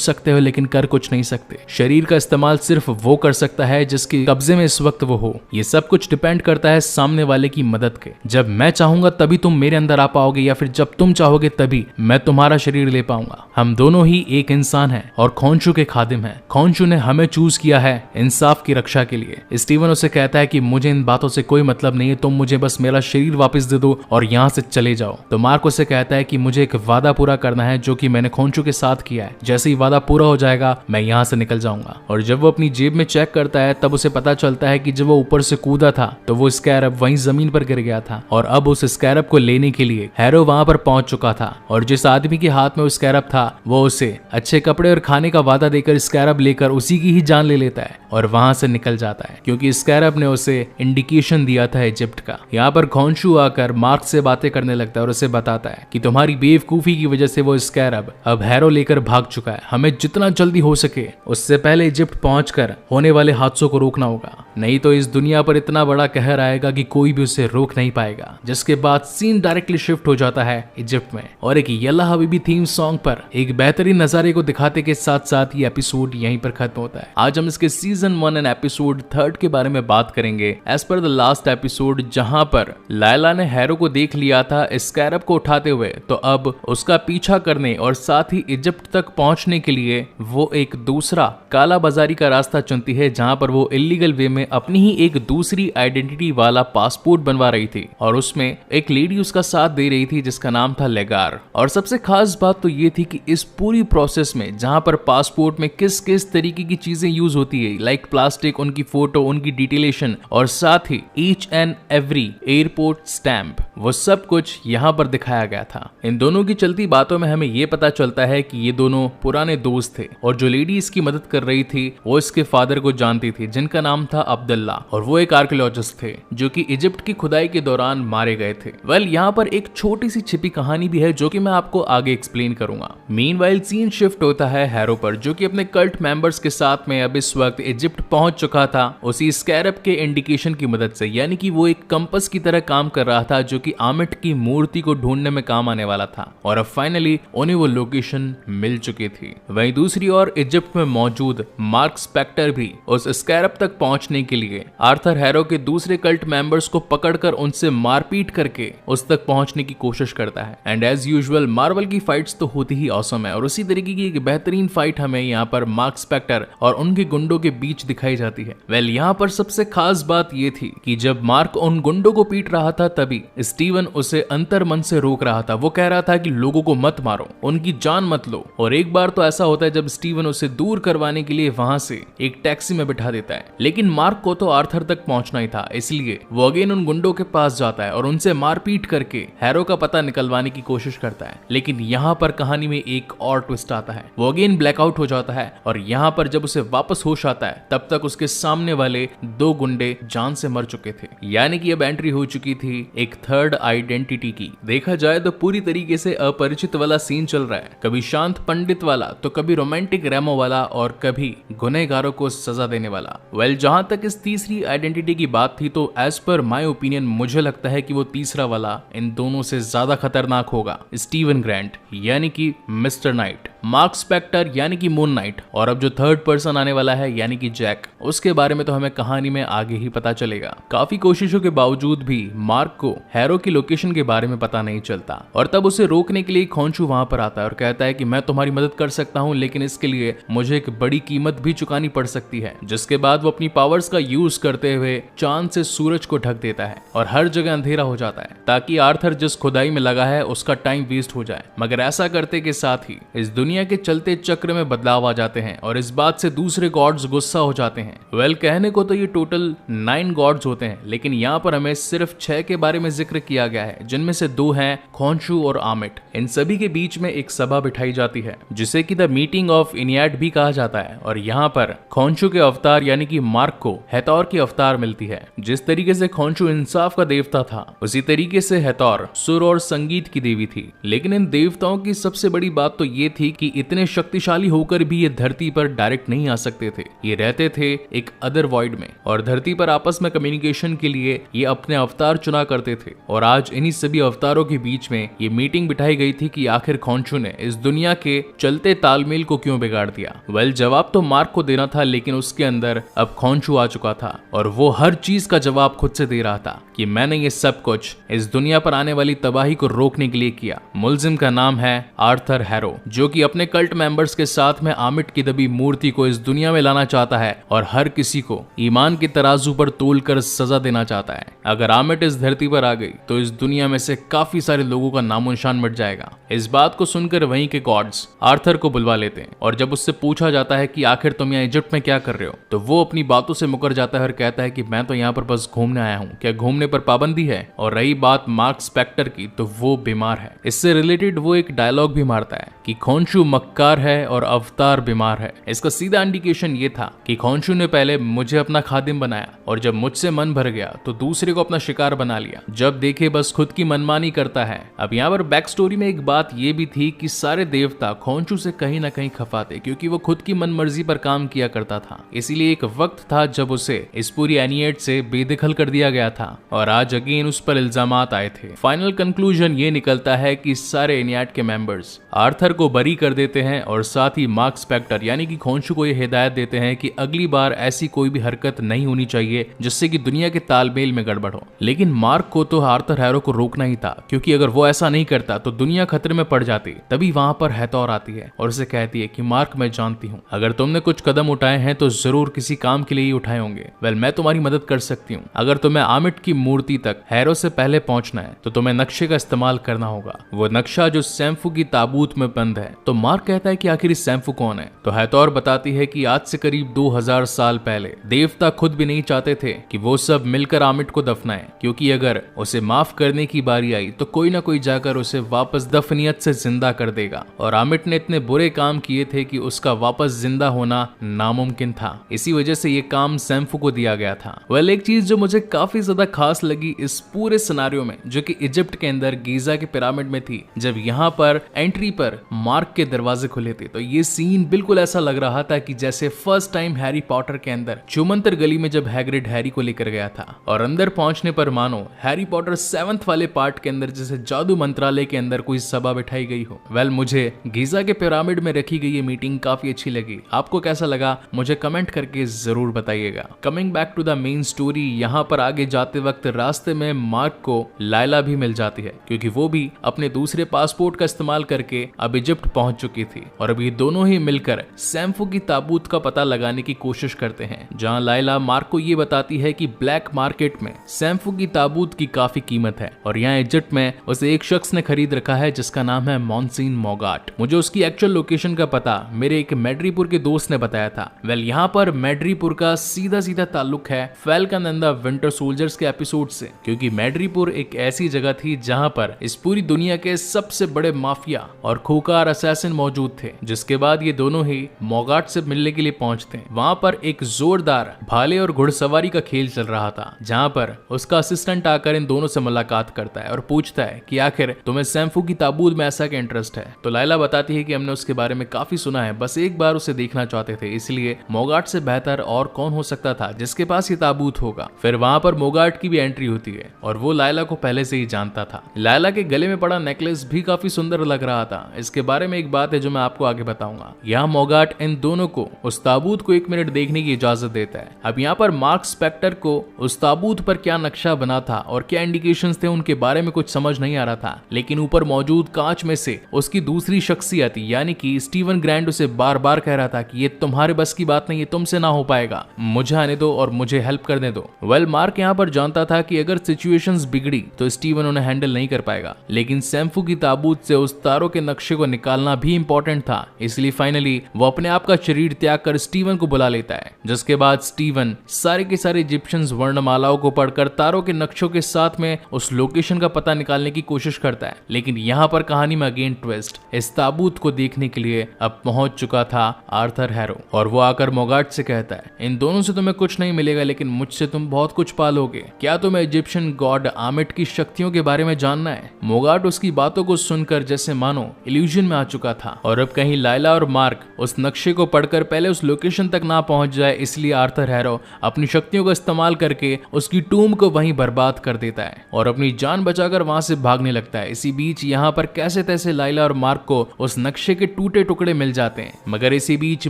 सकते हो लेकिन कर कुछ नहीं सकते। शरीर का इस्तेमाल सिर्फ वो कर सकता है जिसके कब्जे में इस वक्त वो हो। ये सब कुछ डिपेंड करता है सामने वाले की मदद के। जब मैं चाहूंगा तभी तुम मेरे अंदर आ पाओगे या फिर जब तुम चाहोगे तभी मैं तुम्हारा शरीर ले पाऊंगा। हम दोनों ही एक इंसान हैं और खोंचू के खादिम हैं। खोंचू ने हमें चूज किया है इंसाफ की रक्षा के लिए। स्टीवन उसे कहता है कि मुझे इन बातों से कोई मतलब नहीं है, तुम मुझे बस मेरा शरीर वापस दे दो और यहाँ से चले जाओ। तो मार्क उसे कहता है कि मुझे एक वादा पूरा करना है जो कि मैंने खोंचू के साथ किया है। जैसे ही वादा पूरा हो जाएगा मैं यहाँ से निकल जाऊंगा। और जब वो अपनी जेब में चेक करता है तब उसे पता चलता है कि जब वो ऊपर से कूदा था तो वो स्कैरब वहीं जमीन पर गिर गया था और अब उस स्कैरब को लेने के लिए हैरो वहां पर पहुंच चुका था। और जिस आदमी के हाथ में वो स्कैरब था वो उसे अच्छे कपड़े और खाने का वादा देकर स्कैरब लेकर उसी की ही जान ले लेता है और वहां से निकल जाता है क्योंकि स्कैरब ने उसे इंडिकेशन दिया था इजिप्ट का। यहाँ पर खोंचू आकर मार्क से बातें करने लगता है और उसे बताता है कि तुम्हारी बेवकूफी की वजह से वो स्कैरब अब हैरो लेकर भाग चुका है। हमें जितना जल्दी हो सके उससे पहले इजिप्ट पहुंचकर होने वाले हादसों को रोकना होगा, नहीं तो इस दुनिया पर इतना बड़ा कहर आएगा कि कोई भी उसे रोक नहीं पाएगा। जिसके बाद सीन डायरेक्टली शिफ्ट हो जाता है इजिप्ट में और एक यल्ला हबीबी थीम सॉन्ग पर एक बेहतरीन नजारे को दिखाते के साथ साथ ये एपिसोड यहीं पर खत्म होता है। आज हम इसके सीजन 1 एंड एपिसोड 3 के बारे में बात करेंगे as per the last episode, जहां पर लायला ने हैरो को देख लिया था स्कैरब को उठाते हुए, तो अब उसका पीछा करने और साथ ही इजिप्ट तक पहुंचने के लिए वो एक दूसरा काला बाजारी का रास्ता चुनती है जहां पर वो इलीगल वे में अपनी ही एक दूसरी आइडेंटिटी वाला पासपोर्ट बनवा रही थी और उसमें एक लेडी उसका साथ दे रही थी जिसका नाम था लेगार। और सबसे खास बात तो ये थी कि इस पूरी प्रोसेस में जहां पर पासपोर्ट में किस किस तरीके की चीजें यूज होती है, लाइक प्लास्टिक, उनकी फोटो, उनकी डिटेलेशन और साथ ही each and every airport stamp, वो सब कुछ यहाँ पर दिखाया गया था। इन दोनों की चलती बातों में हमें ये पता चलता है कि ये दोनों पुराने दोस्त थे और जो लेडी इसकी मदद कर रही थी वो इसके फादर को जानती थी जिनका नाम था अब्दुल्ला और वो एक आर्कियोलॉजिस्ट थे जो कि इजिप्ट की खुदाई के दौरान मारे गए थे। वेल, यहाँ पर एक छोटी सी छिपी कहानी भी है जो कि मैं आपको आगे एक्सप्लेन करूंगा। मीनवाइल सीन शिफ्ट होता है हैरो पर जो कि अपने कल्ट मेंबर्स के साथ में अब इस वक्त इजिप्ट पहुंच चुका था उसी स्कैरब के इंडिकेशन की मदद से, यानी कि वो एक कंपास की तरह काम कर रहा था जो कि आमिट की मूर्ति को ढूंढने में काम आने वाला था और अब फाइनली उन्हें वो लोकेशन मिल चुकी थी। वहीं दूसरी ओर इजिप्ट में मौजूद मार्क स्पेक्टर भी उस स्कैरब तक पहुंचने के लिए आर्थर हैरो के दूसरे कल्ट मेंबर्स को पकड़कर उनसे मारपीट करके उस तक पहुंचने की कोशिश करता है। एंड एज यूजुअल मार्वल की फाइट्स तो होती ही ऑसम है और उसी तरीके की एक बेहतरीन फाइट हमें यहाँ पर मार्क स्पेक्टर और उनके गुंडों के बीच दिखाई जाती है। वेल, यहाँ पर सबसे खास बात ये थी कि जब मार्क उन गुंडों को पीट रहा था तभी स्टीवन उसे अंतर मन से रोक रहा था। वो कह रहा था कि लोगों को मत मारो, उनकी जान मत लो। और एक बार तो ऐसा होता है जब स्टीवन उसे दूर करवाने के लिए वहां से एक टैक्सी में बिठा देता है, लेकिन मार्क को तो आर्थर तक पहुंचना ही था, इसलिए वो अगेन उन गुंडों के पास जाता है और उनसे मारपीट करके हैरो का पता निकलवाने की कोशिश करता है। लेकिन यहाँ पर कहानी में एक और ट्विस्ट आता है, वो अगेन ब्लैकआउट हो जाता है और यहाँ पर जब उसे वापस होश आता है तब तक उसके सामने वाले 2 गुंडे जान से मर चुके थे। यानी कि अब एंट्री हो चुकी थी एक थर्ड आइडेंटिटी की। देखा जाए तो पूरी तरीके से अपरिचित वाला सीन चल रहा है, कभी शांत पंडित वाला तो कभी रोमांटिक रेमो वाला और कभी गुनहगारों को सजा देने वाला। वेल, जहां तक इस तीसरी आइडेंटिटी की बात थी तो एज पर माय ओपिनियन मुझे लगता है कि वो तीसरा वाला इन दोनों से ज्यादा खतरनाक होगा। स्टीवन ग्रांट यानी कि मिस्टर नाइट, मार्क स्पेक्टर यानी कि मून नाइट और अब जो थर्ड पर्सन आने वाला है यानी कि जैक, उसके बारे में तो हमें कहानी में आगे ही पता चलेगा। काफी कोशिशों के बावजूद भी मार्क को हैरो की लोकेशन के बारे में पता नहीं चलता और तब उसे रोकने के लिए खोंचू वहां पर आता है और कहता है कि मैं तुम्हारी मदद कर सकता हूं लेकिन इसके लिए मुझे एक बड़ी कीमत भी चुकानी पड़ सकती है। जिसके बाद वो अपनी पावर्स का यूज करते हुए चांद से सूरज को ढक देता है और हर जगह अंधेरा हो जाता है ताकि आर्थर जिस खुदाई में लगा है उसका टाइम वेस्ट हो जाए। मगर ऐसा करते के साथ ही इस दुनिया के चलते चक्र में बदलाव आ जाते हैं और इस बात से दूसरे गॉड्स गुस्सा हो जाते हैं। वेल, कहने को तो ये टोटल 9 गॉड्स होते हैं लेकिन यहाँ पर हमें सिर्फ 6 के बारे में जिक्र किया गया है, जिनमें से 2 हैं खोंचू और आमिट। इन सभी के बीच में एक सभा बिठाई जाती है जिसे कि द मीटिंग ऑफ इनियाड भी कहा जाता है और यहाँ पर खोंचू के अवतार यानी कि मार्क को हैथोर की अवतार मिलती है। जिस तरीके से खोंचू इंसाफ का देवता था उसी तरीके से हैथोर सुर और संगीत की देवी थी। लेकिन इन देवताओं की सबसे बड़ी बात तो ये थी कि इतने शक्तिशाली होकर भी ये धरती पर डायरेक्ट नहीं आ सकते थे। ये रहते थे एक अदर वॉइड में और धरती पर आपस में कम्युनिकेशन के लिए ये अपने अवतार चुना करते थे। और आज इन्हीं सभी अवतारों के बीच में ये मीटिंग बिठाई गई थी कि आखिर खॉन्शू ने इस दुनिया के चलते तालमेल को क्यों बिगाड़ दिया। वेल, जवाब तो मार्क को देना था, लेकिन उसके अंदर अब खॉन्शू आ चुका था और वो हर चीज का जवाब खुद से दे रहा था कि मैंने ये सब कुछ इस दुनिया पर आने वाली तबाही को रोकने के लिए किया। मुलजिम का नाम है आर्थर हैरो, जो कि अपने कल्ट मेंबर्स के साथ में आमिट की दबी मूर्ति को इस दुनिया में लाना चाहता है और हर किसी को ईमान के तराजू पर तोलकर सजा देना चाहता है। अगर आमिट इस धरती पर आ गई तो इस दुनिया में से काफी सारे लोगों का नामो निशान मिट जाएगा। इस बात को सुनकर वहीं के गॉड्स आर्थर को बुलवा लेते हैं और जब उससे पूछा जाता है कि आखिर तुम यहाँ इजिप्ट में क्या कर रहे हो, तो वो अपनी बातों से मुकर जाता है और कहता है कि मैं तो यहाँ पर बस घूमने आया हूँ, क्या घूमने पर पाबंदी है। और रही बात मार्क स्पेक्टर की, तो वो बीमार है। इससे रिलेटेड वो एक डायलॉग भी मारता है कि खॉन्शू मक्कार है और अवतार बीमार है। इसका सीधा इंडिकेशन ये था कि खॉन्शू ने पहले मुझे अपना खादिम बनाया और जब मुझसे मन भर गया तो दूसरे को अपना शिकार बना लिया। जब देखे बस खुद की मनमानी करता है। अब यहाँ पर बैक स्टोरी में एक बात ये भी थी कि सारे देवता खॉन्शू से कहीं ना कहीं खफा थे, क्योंकि वो खुद की मनमर्जी पर काम किया करता था। इसीलिए एक वक्त था जब उसे इस पूरी एनिएट से बेदखल कर दिया गया था और आज अगेन उस पर इल्जामात आए थे। फाइनल कंक्लूजन ये निकलता है कि सारे एनिएट के मेंबर्स आर्थर को बरी कर देते हैं और साथ ही मार्क स्पेक्टर यानी कि खॉन्शू को ये हिदायत देते हैं कि अगली बार ऐसी कोई भी हरकत नहीं होनी चाहिए जिससे कि दुनिया के तालमेल में गड़बड़ हो। लेकिन मार्क को तो आर्थर हैरो को रोकना ही था, क्योंकि अगर वो ऐसा नहीं करता तो दुनिया खतरे में पड़ जाती। तभी वहां पर हैथोर आती है और उसे कहती है कि मार्क, मैं जानती हूँ अगर तुमने कुछ कदम उठाए हैं तो जरूर किसी काम के लिए ही उठाए होंगे। वेल, मैं तुम्हारी मदद कर सकती हूँ। अगर तुम्हें आमिट की मूर्ति तक हैरो से पहले पहुंचना है तो तुम्हें नक्शे का इस्तेमाल करना होगा, वो नक्शा जो सैम्फू की ताबूत में बंद है। तो मार्क कहता है कि आखिर इस सैम्फू कौन है। तो हैथोर बताती है कि आज से करीब 2000 साल पहले देवता खुद भी नहीं चाहते थे कि वो सब मिलकर आमिट को दफनाएं, क्योंकि अगर उसे माफ करने की बारी आई तो कोई ना कोई जाकर उसे वापस दफनियत से जिंदा कर देगा। और आमिट ने इतने बुरे काम किए थे कि उसका वापस जिंदा होना नामुमकिन था। इसी वजह से ये काम सैम्फू को दिया गया था। वेल, एक चीज जो मुझे काफी ज्यादा खास लगी इस पूरे सिनारियो में, जो कि इजिप्ट के अंदर गीजा के पिरामिड में थी, जब यहाँ पर एंट्री पर मार्क के दरवाजे खुले थे तो ये सीन बिल्कुल ऐसा लग रहा था कि जैसे फर्स्ट टाइम हैरी पॉटर के अंदर चुमंतर गली में जब हैग्रिड हैरी को लेकर गया था और अंदर पहुंचने पर मानो हैरी पॉटर 7th वाले पार्ट के अंदर जैसे जादू मंत्रालय के अंदर कोई सभा बिठाई गई हो। वेल, मुझे गीजा के पिरामिड में रखी गई ये मीटिंग काफी अच्छी लगी। आपको कैसा लगा मुझे कमेंट करके जरूर बताइएगा। Coming back to the main story, यहाँ पर आगे जाते वक्त रास्ते में मार्क को लायला भी मिल जाती है, क्योंकि वो भी अपने दूसरे पासपोर्ट का इस्तेमाल करके अब इजिप्ट पहुंच चुकी थी और अभी दोनों ही मिलकर सैम्फू की ताबूत का पता लगाने की कोशिश करते हैं, जहां लायला मार्क को ये बताती है कि ब्लैक मार्केट में सैम्फू की ताबूत की काफी कीमत है और यहाँ इजिप्ट में उसे एक शख्स ने खरीद रखा है जिसका नाम है मॉन्सिन मोगाट। मुझे उसकी एक्चुअल लोकेशन का पता मेरे एक मैड्रीपुर के दोस्त ने बताया था। वेल, यहाँ पर मैड्रीपुर का सीधा सीधा ताल्लुक है falcon and the winter soldiers के एपिसोड से, क्योंकि मैड्रीपुर एक ऐसी जगह थी जहाँ पर इस पूरी दुनिया के सबसे बड़े माफिया और खूंखार असैसिन मौजूद थे। जिसके बाद ये दोनों ही मोगाट से मिलने के लिए पहुंचते हैं। वहां पर एक जोरदार भाले और घुड़सवारी का खेल चल रहा था, जहां पर उसका असिस्टेंट आकर इन दोनों से मुलाकात करता है और पूछता है कि आखिर तुम्हें सैम्फू की ताबूत में ऐसा क्या इंटरेस्ट है। तो लायला बताती है कि हमने उसके बारे में काफी सुना है, बस एक बार उसे देखना चाहते थे, इसलिए मोगाट से बेहतर और कौन हो सकता था जिसके पास ये ताबूत होगा। फिर वहां पर मोगाट की भी एंट्री होती है और वो लायला को पहले से ही जानता था। लायला के गले में पड़ा नेकलेस भी काफी सुंदर लग रहा था। इसके बारे में एक बात है जो मैं आपको आगे बताऊंगा। यहाँ मोगाट इन दोनों को उस ताबूत को 1 मिनट देखने की इजाजत देता है। अब यहाँ पर मार्क स्पेक्टर को उस ताबूत पर क्या नक्शा बना था और क्या इंडिकेशंस थे उनके बारे में कुछ समझ नहीं आ रहा था, लेकिन ऊपर मौजूद कांच में से उसकी दूसरी शख्सियत यानी कि स्टीवन ग्रैंड उसे बार बार कह रहा था कि ये तुम्हारे बस की बात नहीं है, तुमसे ना हो पाएगा, मुझे आने दो और मुझे हेल्प करने दो। वेल, मार्क यहाँ पर जानता था कि अगर सिचुएशंस बिगड़ी तो स्टीवन उन्हें हैंडल नहीं कर पाएगा, लेकिन सैम्फू की ताबूत से उस तारों के नक्शे को निकालना भी इंपॉर्टेंट था। इसलिए फाइनली वो अपने आप का शरीर त्याग कर स्टीवन को बुला लेता है, जिसके बाद स्टीवन सारे के सारे इजिप्शियंस वर्णमालाओं को पढ़कर तारों के नक्शों के साथ में उस लोकेशन का पता निकालने की कोशिश करता है। लेकिन यहाँ पर कहानी में अगेन ट्विस्ट, इस ताबूत को देखने के लिए अब पहुंच चुका था आर्थर हैरो और वो आकर मोगाट से कहता है, इन दोनों से तुम्हें कुछ नहीं मिलेगा लेकिन मुझसे तुम बहुत कुछ पालोगे। क्या तुम्हें इजिप्शियन गॉड आमिट की शक्तियों के बारे में जानना है? मोगाट उसकी बातों को सुनकर जैसे मानो इल्यूजन में आ चुका चुका था और अब कहीं लायला और मार्क उस नक्शे को पढ़कर पहले उस लोकेशन तक ना पहुंच जाए, इसलिए आर्थर हैरो अपनी शक्तियों का इस्तेमाल करके उसकी टूम को वहीं बर्बाद कर देता है और अपनी जान बचाकर वहां से भागने लगता है। इसी बीच यहाँ पर कैसे तैसे लायला और मार्क को उस नक्शे के टूटे टुकड़े मिल जाते हैं, मगर इसी बीच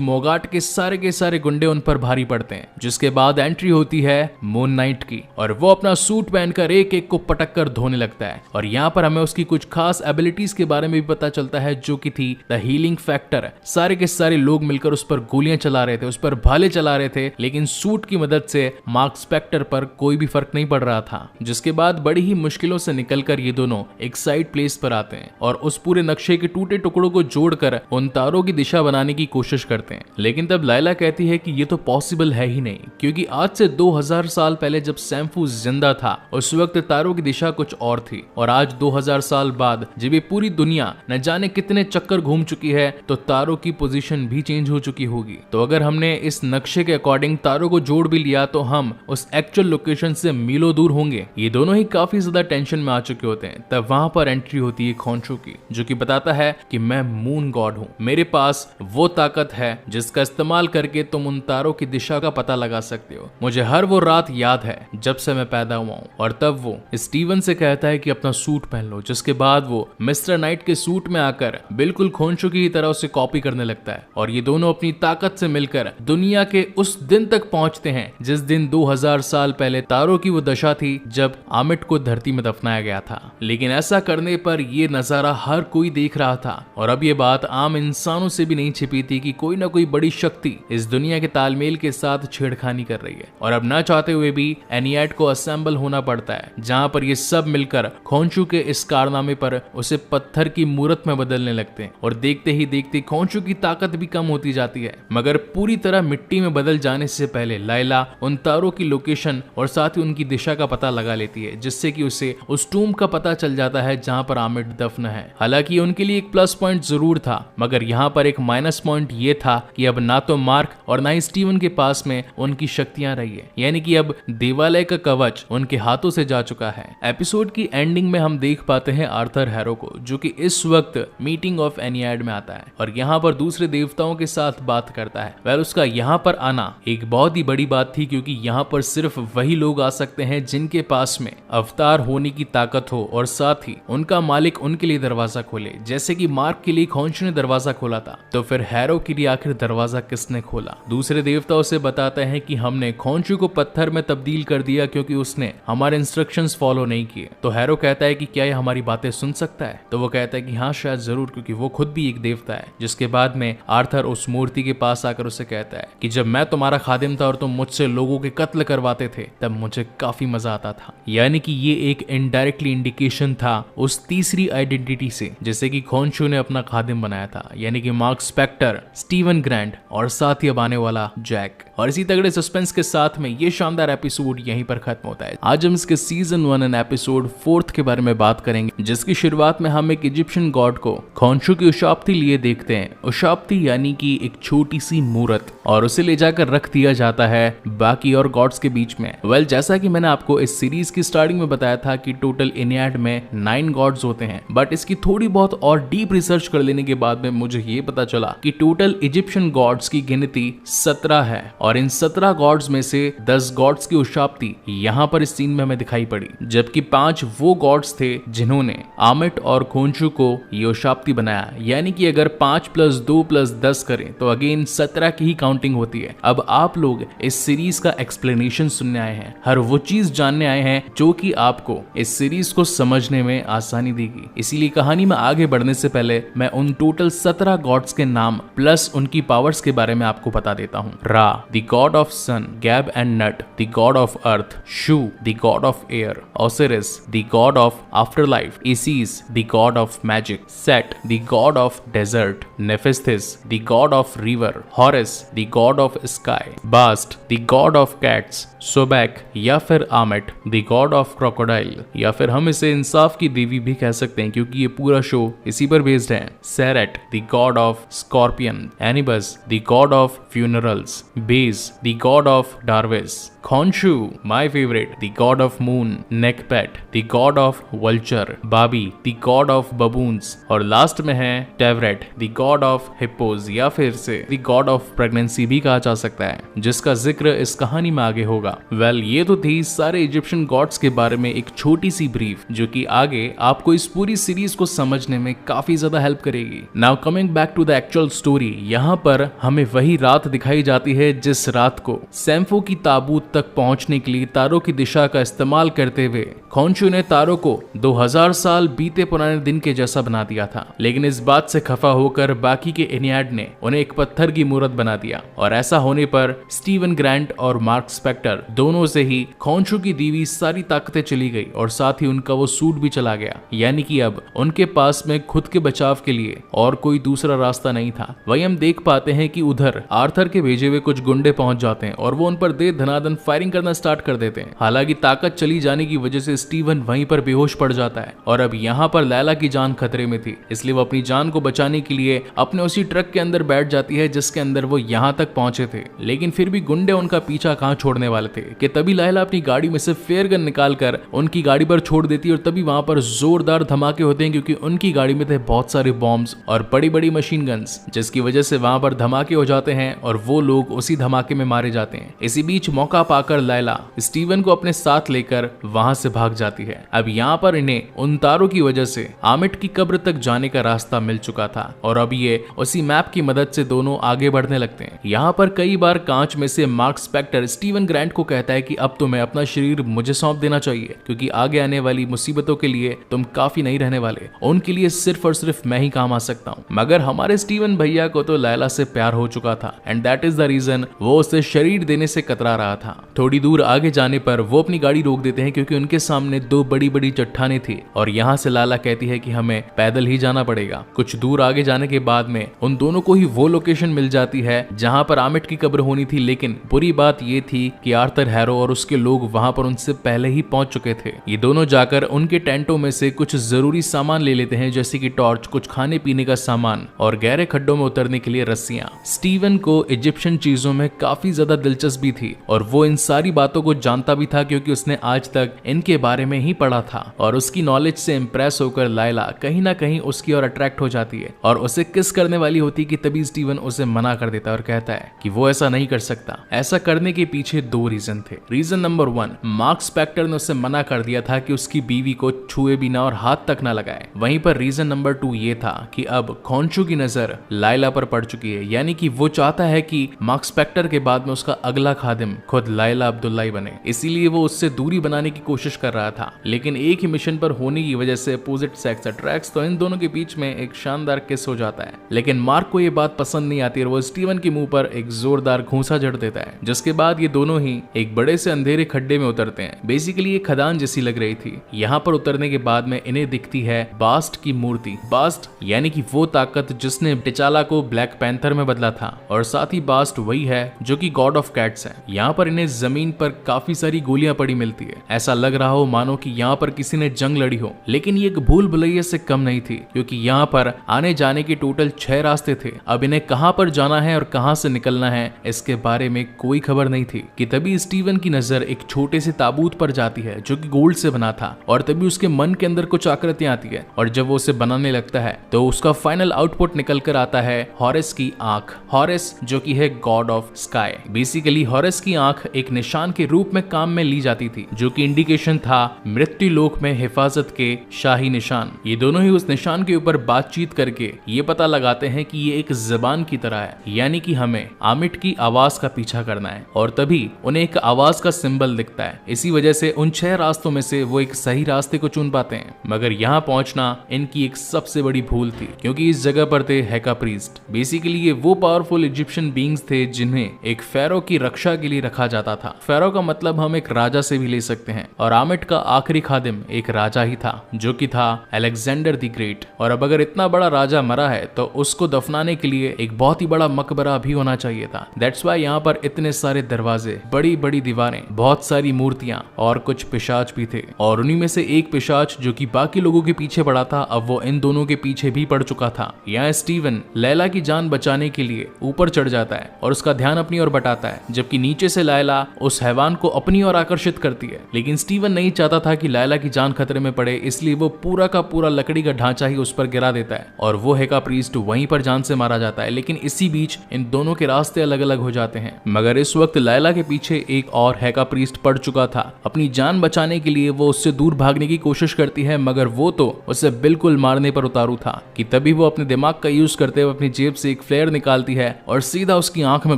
मोगाट के सारे गुंडे उन पर भारी पड़ते हैं, जिसके बाद एंट्री होती है मून नाइट की और वो अपना सूट पहनकर एक एक को पटक कर धोने लगता है। और यहाँ पर हमें उसकी कुछ खास एबिलिटीज के बारे में भी पता चलता है, जो कि थी द हीलिंग फैक्टर। सारे के सारे लोग मिलकर उस पर गोलियां चला रहे थे, उस पर भाले चला रहे थे, लेकिन सूट की मदद से मार्क स्पेक्टर पर कोई भी फर्क नहीं पड़ रहा था। जिसके बाद बड़ी ही मुश्किलों से निकलकर ये दोनों एक साइड प्लेस पर आते हैं और उस पूरे नक्शे के टूटे टुकड़ों को जोड़कर उन तारों की दिशा बनाने की कोशिश करते हैं। लेकिन तब लायला कहती है कि ये तो पॉसिबल है ही नहीं, क्योंकि आज से 2000 साल पहले जब सैम्फू जिंदा था उस वक्त तारों की दिशा कुछ और थी, और आज 2000 साल बाद जब ये पूरी दुनिया न जाने कितने चक्कर घूम चुकी है तो तारों की पोजीशन भी चेंज हो चुकी होगी। तो अगर हमने इस नक्शे के अकॉर्डिंग तारों को जोड़ भी लिया तो हम उस एक्चुअल लोकेशन से मीलों दूर होंगे। ये दोनों ही काफी ज्यादा टेंशन में आ चुके होते हैं। तब वहां पर एंट्री होती है खॉन्शू की, जो कि बताता है कि मैं मून गॉड हूँ, मेरे पास वो ताकत है जिसका इस्तेमाल करके तुम उन तारों की दिशा का पता लगा सकते हो। मुझे हर वो रात याद है जब से मैं पैदा हुआ हूँ। और तब वो स्टीवन से कहता है कि अपना सूट पहन लो, जिसके बाद वो मिस्टर नाइट के सूट में आकर बिल्कुल खॉन्शू की तरह उसे कॉपी करने लगता है और ये दोनों अपनी ताकत से मिलकर दुनिया के उस दिन तक पहुंचते हैं जिस दिन 2000 साल पहले तारों की वो दशा थी जब आमिट को धरती में दफनाया गया था। लेकिन ऐसा करने पर ये नजारा हर कोई देख रहा था और अब ये बात आम इंसानों से भी नहीं छिपी थी कि कोई ना कोई बड़ी शक्ति इस दुनिया के तालमेल के साथ छेड़खानी कर रही है। और अब ना चाहते हुए भी एनियाड को असेंबल होना पड़ता है, जहां पर ये सब मिलकर खॉन्शू के इस कारनामे पर उसे पत्थर की मूर्त में बदलने लगते हैं और देखते ही देखते खॉन्शू की ताकत भी कम होती जाती है। मगर पूरी तरह मिट्टी में बदल जाने से पहले लायला उन तारों की लोकेशन और साथ ही उनकी दिशा का पता लगा लेती है, जिससे कि उसे उस टूम का पता चल जाता है जहां पर आमिट दफन है। हालांकि उनके लिए एक प्लस पॉइंट जरूर था, मगर यहाँ पर एक माइनस पॉइंट ये था कि अब ना तो मार्क और ना ही स्टीवन के पास में उनकी शक्तियां रही है, यानी कि अब देवालय का कवच उनके हाथों से जा चुका है। एपिसोड की एंडिंग में हम देख पाते हैं आर्थर हैरो को, जो कि इस वक्त मीटिंग ऑफ एनियाड में आता है और यहाँ पर दूसरे देवताओं के साथ बात करता है। वह उसका यहाँ पर आना एक बहुत ही बड़ी बात थी, क्योंकि यहाँ पर सिर्फ वही लोग आ सकते हैं जिनके पास में अवतार होने की ताकत हो और साथ ही उनका मालिक उनके लिए दरवाजा खोले। जैसे कि मार्क के लिए खॉन्शू ने दरवाजा खोला था, तो फिर हैरो के लिए आखिर दरवाजा किसने खोला? दूसरे देवता उसे बताते हैं कि हमने खॉन्शू को पत्थर में तब्दील कर दिया क्योंकि उसने हमारे इंस्ट्रक्शंस फॉलो नहीं किए। तो हैरो कहता है कि क्या ये हमारी बातें सुन सकता है? तो वो कहता है कि हाँ शायद जरूर, क्योंकि वो खुद भी एक देवता है। जिसके बाद में आर्थर उस मूर्ति के पास आकर उसे कहता है कि जब मैं तुम्हारा खादिम था और तुम मुझसे लोगों के कत्ल करवाते थे तब मुझे काफी मजा आता था। यानी कि ये एक इनडायरेक्टली इंडिकेशन था उस तीसरी आइडेंटिटी से, जैसे कि खॉन्शू ने अपना खादिम बनाया था, यानी कि मार्क स्पेक्टर, स्टीवन ग्रैंट और साथ ही अब आने वाला जैक। और इसी तगड़े सस्पेंस के साथ में ये शानदार एपिसोड यहीं पर खत्म होता है। आज हम इसके सीजन 1 एंड एपिसोड 4 के बारे में बात करेंगे, जिसकी शुरुआत में हम एक इजिप्शियन गॉड को खॉन्शू की उशाप्ती लिए देखते हैं। उशाप्ती यानी कि एक छोटी सी मूर्त, और उसे ले जाकर रख दिया जाता है बाकी और गॉड्स के बीच में। वेल, जैसा कि मैंने आपको इस सीरीज की स्टार्टिंग में बताया था कि टोटल इनियाड में 9 गॉड्स होते हैं, बट इसकी थोड़ी बहुत और डीप रिसर्च कर लेने के बाद में मुझे ये पता चला कि टोटल इजिप्शियन गॉड्स की गिनती 17 है, और इन 17 गॉड्स में से 10 गॉड्स की उशाप्ती यहाँ पर इस सीन में हमें दिखाई पड़ी, जबकि 5 वो गॉड्स थे जिन्होंने आमिट और खॉन्शू को ये उशाप्ती बनाया। यानी कि अगर 5 + 2 + 10 करें तो अगेन 17 की ही काउंटिंग होती है। अब आप लोग इस सीरीज का एक्सप्लेनेशन सुनने आए हैं, हर वो चीज जानने आए हैं जो कि आपको इस सीरीज को समझने में आसानी देगी। इसीलिए कहानी में आगे बढ़ने से पहले मैं उन टोटल 17 गॉड्स के नाम प्लस उनकी पावर्स के बारे में आपको बता देता हूँ। रा, the god of sun, Geb and Nut, the god of earth, Shu, the god of air, Osiris, the god of afterlife, Isis, the god of magic, Set, the god of desert, Nephthys, the god of river, Horus, the god of sky, Bast, the god of cats, Sobek या फिर Ammit, the god of crocodile, या फिर हम इसे इंसाफ की देवी भी कह सकते हैं क्योंकि ये पूरा शो इसी पर बेस्ड है। Serket, the god of scorpion, Anubis, the god of funerals, Bes, the god of dwarfs, Khonshu, my favourite, the god of moon, Nekhbet, the god of vulture, Babi, the god of baboons, और last में है है Taweret, the god of hippos, या फिर से the god of pregnancy भी कहा जा सकता है, जिसका जिक्र इस कहानी में आगे होगा। ये तो थी सारे इजिप्शियन गॉड्स के बारे में एक छोटी सी ब्रीफ, जो कि आगे आपको इस पूरी सीरीज को समझने में काफी ज्यादा हेल्प करेगी। Now coming back to the actual story, यहाँ पर हमें वही रात दिखाई जाती है जिस रात को सैम्फो की ताबूत तक पहुंचने के लिए तारों की दिशा का इस्तेमाल करते हुए खोंशू ने तारों को 2000 साल बीते पुराने दिन के जैसा बना दिया था। लेकिन इस बात से खफा होकर बाकी के एनियाड ने उन्हें एक पत्थर की मूर्त बना दिया, और ऐसा होने पर स्टीवन ग्रांट और मार्क स्पेक्टर दोनों से ही खोंशू की दी हुई सारी ताकतें चली गई, और साथ ही उनका वो सूट भी चला गया। यानी कि अब उनके पास में खुद के बचाव के लिए और कोई दूसरा रास्ता नहीं था। वही हम देख पाते हैं कि उधर आर्थर के भेजे हुए कुछ गुंडे पहुंच जाते हैं और वो उन पर दे धनाधन फायरिंग करना स्टार्ट कर देते हैं। हालांकि ताकत चली जाने की वजह से स्टीवन वहीं पर बेहोश पड़ जाता है, और अब यहाँ पर लैला की जान खतरे में थी, इसलिए वो अपनी जान को बचाने के लिए अपने उसी ट्रक के अंदर बैठ जाती है जिसके अंदर वो यहाँ तक पहुंचे थे। लेकिन फिर भी गुंडे उनका पीछा कहाँ छोड़ने वाले थे कि तभी लैला अपनी गाड़ी में से फेयर गन निकालकर उनकी गाड़ी पर छोड़ देती है, और तभी वहां पर जोरदार धमाके होते हैं क्योंकि उनकी गाड़ी में थे बहुत सारे बॉम्ब्स और बड़ी बड़ी मशीन गन्स, जिसकी वजह से वहां पर धमाके हो जाते हैं और वो लोग उसी धमाके में मारे जाते हैं। इसी बीच मौका पाकर लैला स्टीवन को अपने साथ लेकर वहां से भाग जाती है। अब यहाँ पर इन्हें उन तारों की वजह से आमिट की कब्र तक जाने का रास्ता मिल चुका था, और अब ये उसी मैप की मदद से दोनों आगे बढ़ने लगते हैं। यहाँ पर कई बार कांच में से मार्क स्पेक्टर स्टीवन ग्रांट को कहता है कि अब तुम्हें अपना शरीर मुझे सौंप देना चाहिए, क्योंकि आगे आने वाली मुसीबतों के लिए तुम काफी नहीं रहने वाले, उनके लिए सिर्फ और सिर्फ मैं ही काम आ सकता हूँ। मगर हमारे स्टीवन भैया को तो लैला से प्यार हो चुका था, and that is the reason वो उसे शरीर देने से कतरा रहा था। थोड़ी दूर आगे जाने पर वो अपनी गाड़ी रोक देते हैं क्योंकि उनके सामने दो बड़ी बड़ी चट्टानें थी, और यहाँ से लैला कहती है कि हमें पैदल ही जाना पड़ेगा। कुछ दूर आगे जाने के बाद में उन दोनों को ही वो लोकेशन मिल जाती है जहाँ पर आमिट की कब्र होनी थी, लेकिन बुरी बात ये थी कि आर्थर हैरो और उसके लोग वहां पर उनसे पहले ही पहुंच चुके थे। ये दोनों जाकर उनके टेंटों में से कुछ जरूरी सामान ले लेते हैं, जैसे कि टॉर्च, कुछ खाने पीने का सामान और गहरे खड्डों में उतरने के लिए रस्सियां। स्टीवन को इजिप्शियन चीजों में काफी ज्यादा दिलचस्पी थी, और वो इन सारी बातों को जानता भी था क्योंकि उसने आज तक इनके बारे में ही पढ़ा था, और उसकी नॉलेज से इंप्रेस होकर लैला कहीं ना कहीं उसकी ओर अट्रैक्ट हो जाती है और उसे किस करने वाली होती कि तभी स्टीवन उसे मना कर देता है और कहता है कि वो ऐसा नहीं कर सकता। ऐसा करने के पीछे दो रीजन थे। रीजन नंबर 1, मार्क स्पेक्टर ने उसे मना कर दिया था कि उसकी बीवी को छुए बिना और हाथ तक ना लगाए। वहीं पर रीजन नंबर 2 ये था कि अब खोंशू की नजर लैला पर पड़ चुकी है, यानी कि वो चाहता है कि मार्क स्पेक्टर के बाद में उसका अगला खादिम खुद लैला अब्दुल्ला ही बने, इसीलिए वो उससे दूरी बनाने की कोशिश कर रहा था। लेकिन एक ही मिशन पर होने की वजह से अपोजिट सेक्स अट्रैक्ट्स, तो इन दोनों के बीच में एक शानदार किस हो जाता है। लेकिन मार्क को ये बात पसंद नहीं आती और वो स्टीवन के मुंह पर एक जोरदार घूंसा जड़ देता है, जिसके बाद ये दोनों ही एक बड़े से अंधेरे खड्डे में उतरते हैं। बेसिकली ये खदान जैसी लग रही थी। यहाँ पर उतरने के बाद में इन्हें दिखती है बास्ट की मूर्ति। बास्ट यानी कि वो ताकत जिसने टिचाला को ब्लैक पैंथर में बदला था, और साथ ही बास्ट वही है जो कि गॉड ऑफ कैट्स है। यहाँ पर इन्हें जमीन पर काफी सारी गोलियां पड़ी मिलती है, ऐसा लग रहा हो मानो कि यहाँ पर किसी ने जंग लड़ी हो। लेकिन ये एक भूल भुलैया से कम नहीं थी, क्योंकि यहाँ पर आने जाने के टोटल 6 रास्ते थे। अब इन्हें कहां पर जाना है और कहां से निकलना है इसके बारे में कोई खबर नहीं थी कि तभी स्टीवन की नजर एक छोटे से ताबूत पर जाती है जो कि गोल्ड से बना था, और तभी उसके मन के अंदर कुछ आकृतियां आती है, और जब वो उसे बनाने लगता है तो उसका फाइनल आउटपुट निकल कर आता है हॉरेस की आंख। हॉरेस जो कि है God of sky. Basically Horace की आंख एक निशान के रूप में काम में ली जाती थी, जो कि इंडिकेशन था मृत्यु लोक में हिफाजत के शाही निशान। ये दोनों ही उस निशान के ऊपर बातचीत करके ये पता लगाते हैं कि ये एक जबान की तरह है, यानी कि हमें आमिट की आवाज का पीछा करना है, और तभी उन्हें एक आवाज का सिंबल दिखता है। इसी वजह से उन 6 रास्तों में से वो एक सही रास्ते को चुन पाते हैं। मगर यहाँ पहुंचना इनकी एक सबसे बड़ी भूल थी, क्योंकि इस जगह पर थे हेका प्रीस्ट। बेसिकली ये वो पावरफुल इजिप्शियन बीइंग्स थे जिन्हें एक फेरो की रक्षा के लिए रखा जाता था। फेरो का मतलब हम एक राजा से भी ले सकते हैं, और आमिट का आखिरी खादिम एक राजा ही था, जो कि था अलेक्जेंडर द ग्रेट। और अब अगर इतना बड़ा राजा मरा है तो उसको दफनाने के लिए एक बहुत ही बड़ा मकबरा भी होना चाहिए था। दैट्स वाई यहाँ पर इतने सारे दरवाजे, बड़ी बड़ी दीवारें, बहुत सारी मूर्तियां और कुछ पिशाच भी थे। और उन्हीं में से एक पिशाच जो कि बाकी लोगों के पीछे पड़ा था, अब वो इन दोनों के पीछे भी पड़ चुका था। यहाँ स्टीवन लैला की जान बचाने के लिए ऊपर चढ़ जाता है और उसका ध्यान अपनी ओर बटाता है, जबकि नीचे से लैला उस हैवान को अपनी ओर आकर्षित करती है। लेकिन स्टीवन नहीं चाहता था कि लैला की जान खतरे में पड़े, इसलिए वो पूरा का पूरा लकड़ी का ढांचा ही उस पर गिरा देता है और वो हेका प्रीस्ट वहीं पर जान से मारा जाता है। लेकिन इसी बीच इन दोनों के रास्ते अलग अलग हो जाते हैं। मगर इस वक्त लायला के पीछे एक और हेका प्रीस्ट पड़ चुका था। अपनी जान बचाने के लिए वो उससे दूर भागने की कोशिश करती है, मगर वो तो उसे बिल्कुल मारने पर उतारू था कि तभी वो अपने दिमाग का यूज करते हुए अपनी जेब से एक फ्लेयर निकालती है और सीधा उसकी आंख में